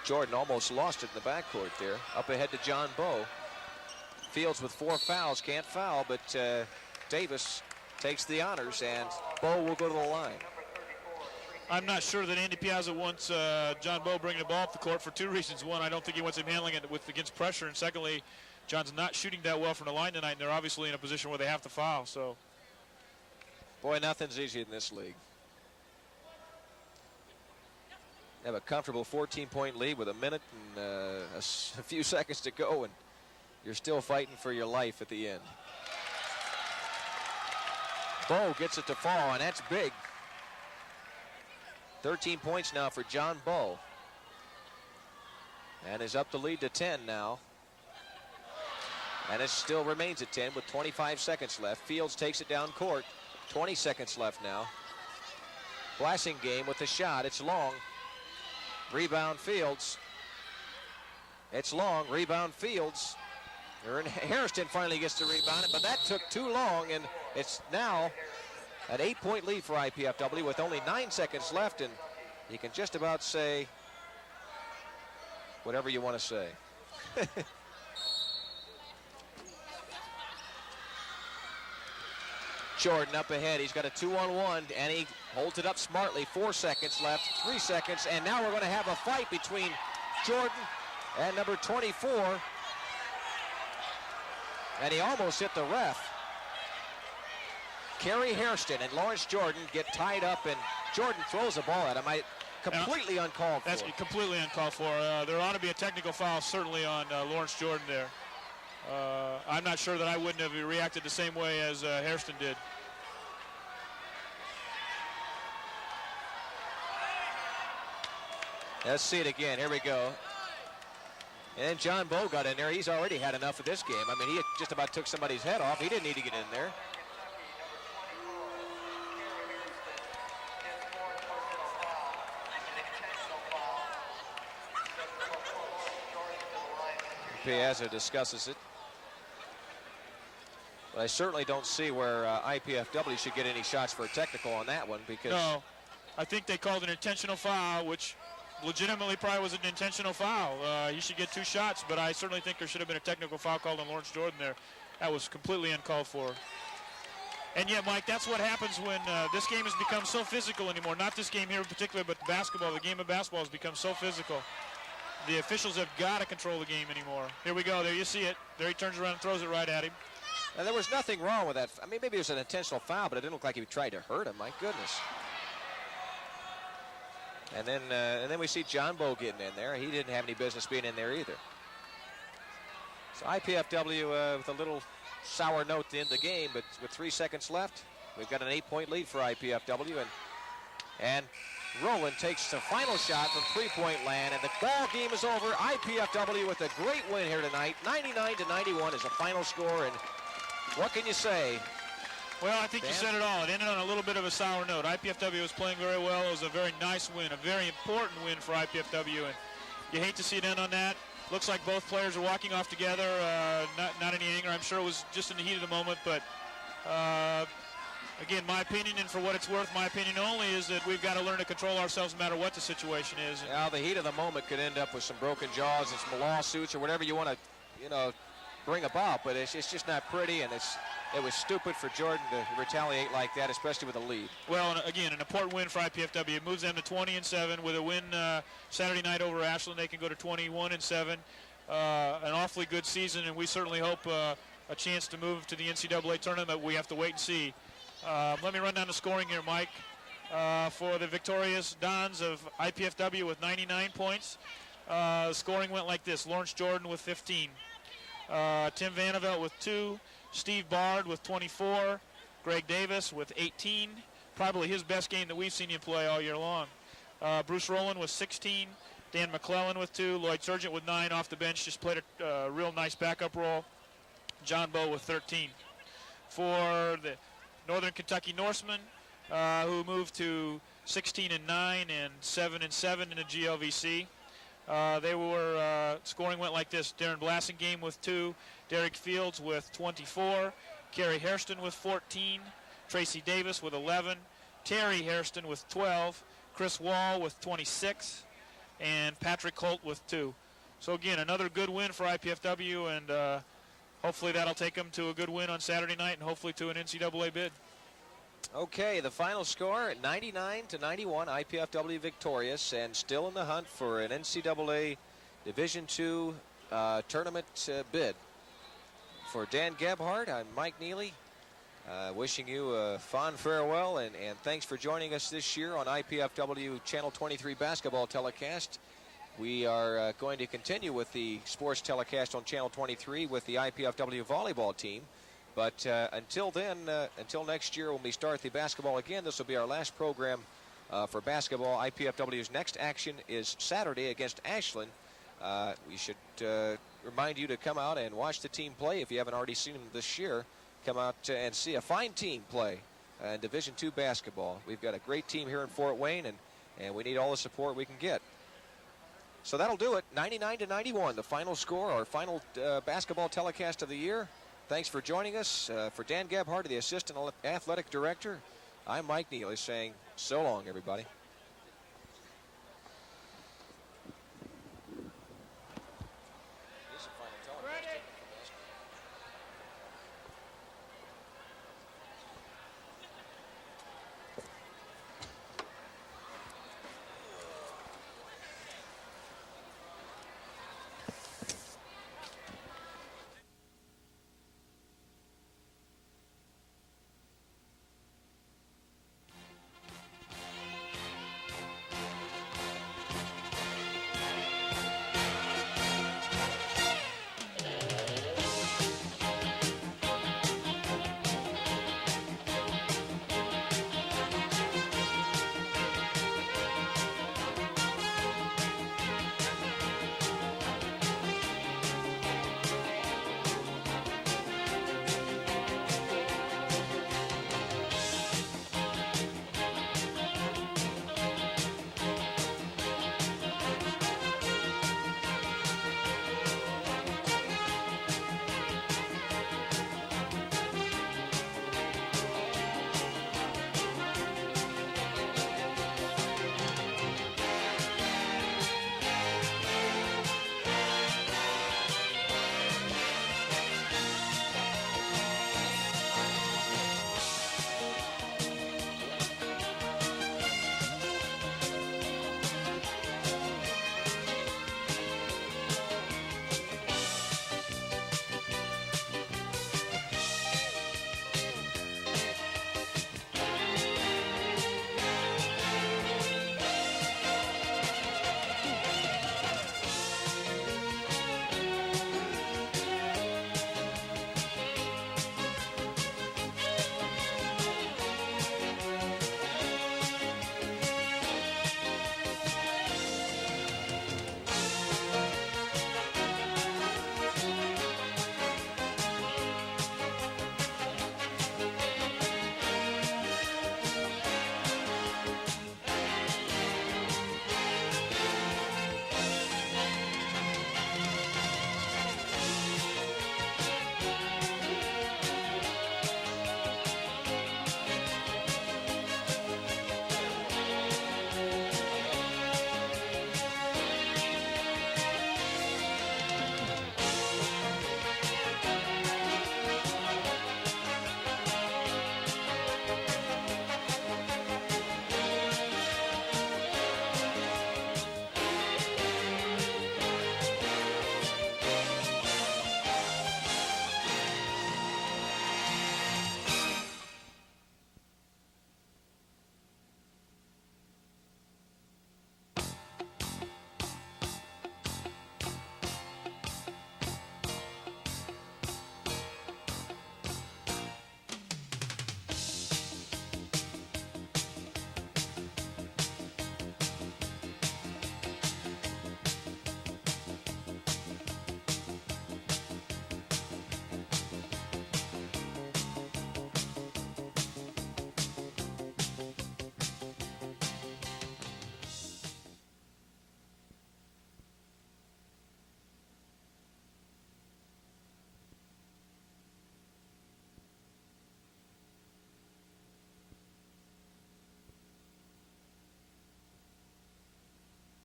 Jordan almost lost it in the backcourt there. Up ahead to John Bowe. Fields with 4 fouls, can't foul, but Davis takes the honors, and Bowe will go to the line. I'm not sure that Andy Piazza wants John Bowe bringing the ball up the court for 2 reasons. One, I don't think he wants him handling it against pressure, and secondly, John's not shooting that well from the line tonight, and they're obviously in a position where they have to foul. So, boy, nothing's easy in this league. Have a comfortable 14-point lead with a minute and a few seconds to go, and you're still fighting for your life at the end. Bowe gets it to fall, and that's big. 13 points now for John Bowe. And is up the lead to 10 now. And it still remains at 10 with 25 seconds left. Fields takes it down court. 20 seconds left now. Blassingame with the shot. It's long. Rebound Fields. It's long. Rebound Fields. Hairston finally gets the rebound, but that took too long, and it's now an 8-point lead for IPFW with only 9 seconds left, and you can just about say whatever you want to say. Jordan up ahead. He's got a 2-on-1, and he holds it up smartly. 4 seconds left, 3 seconds, and now we're going to have a fight between Jordan and number 24. And he almost hit the ref. Kerry Hairston and Lawrence Jordan get tied up, and Jordan throws the ball at him. Completely uncalled for. That's completely uncalled for. There ought to be a technical foul, certainly, on Lawrence Jordan there. I'm not sure that I wouldn't have reacted the same way as Hairston did. Let's see it again. Here we go. And John Bowe got in there. He's already had enough of this game. I mean, he just about took somebody's head off. He didn't need to get in there. Piazza discusses it. But I certainly don't see where IPFW should get any shots for a technical on that one because... No, I think they called an intentional foul, which legitimately probably was an intentional foul. He should get 2 shots, but I certainly think there should have been a technical foul called on Lawrence Jordan there. That was completely uncalled for. And yeah, Mike, that's what happens when this game has become so physical anymore. Not this game here in particular, but basketball. The game of basketball has become so physical. The officials have got to control the game anymore. Here we go. There you see it. There he turns around and throws it right at him. And there was nothing wrong with that. I mean, maybe it was an intentional foul, but it didn't look like he tried to hurt him. My goodness. And then we see John Bowe getting in there. He didn't have any business being in there either. So IPFW with a little sour note to end the game, but with 3 seconds left, we've got an 8-point lead for IPFW, and Rowland takes the final shot from three-point land, and the ball game is over. IPFW with a great win here tonight. 99-91 is the final score, and what can you say? Well, I think you said it all. It ended on a little bit of a sour note. IPFW was playing very well. It was a very nice win, a very important win for IPFW, and you hate to see it end on that. Looks like both players are walking off together, not any anger. I'm sure it was just in the heat of the moment, but again, my opinion, and for what it's worth, my opinion only, is that we've got to learn to control ourselves no matter what the situation is. Yeah, the heat of the moment could end up with some broken jaws and some lawsuits or whatever you want to, bring about, but it's just not pretty, and it was stupid for Jordan to retaliate like that, especially with a lead. Well, again, an important win for IPFW. It moves them to 20-7 with a win Saturday night over Ashland. They can go to 21-7. An awfully good season, and we certainly hope a chance to move to the NCAA tournament. We have to wait and see. Let me run down the scoring here, Mike. For the victorious Dons of IPFW with 99 points. Scoring went like this. Lawrence Jordan with 15. Tim Vandervelt with 2. Steve Bard with 24. Greg Davis with 18. Probably his best game that we've seen him play all year long. Bruce Rowland with 16. Dan McClellan with 2. Lloyd Sargent with 9 off the bench. Just played a real nice backup role. John Bowe with 13. For the Northern Kentucky Norsemen, who moved to 16-9 and 7-7 in the GLVC. They were scoring went like this. Darren Blassingame with 2. Derek Fields with 24. Kerry Hairston with 14. Tracy Davis with 11. Terry Hairston with 12. Chris Wall with 26. And Patrick Holt with 2. So again, another good win for IPFW, and hopefully that'll take them to a good win on Saturday night and hopefully to an NCAA bid. Okay, the final score, 99-91, IPFW victorious, and still in the hunt for an NCAA Division II tournament bid. For Dan Gebhardt, I'm Mike Neely, wishing you a fond farewell, and thanks for joining us this year on IPFW Channel 23 basketball telecast. We are going to continue with the sports telecast on Channel 23 with the IPFW volleyball team. But until then, until next year when we start the basketball again, this will be our last program for basketball. IPFW's next action is Saturday against Ashland. We should remind you to come out and watch the team play if you haven't already seen them this year. Come out and see a fine team play in Division II basketball. We've got a great team here in Fort Wayne, and we need all the support we can get. So that'll do it. 99-91, the final score, our final basketball telecast of the year. Thanks for joining us. For Dan Gebhardt, the Assistant Athletic Director, I'm Mike Neely saying so long, everybody.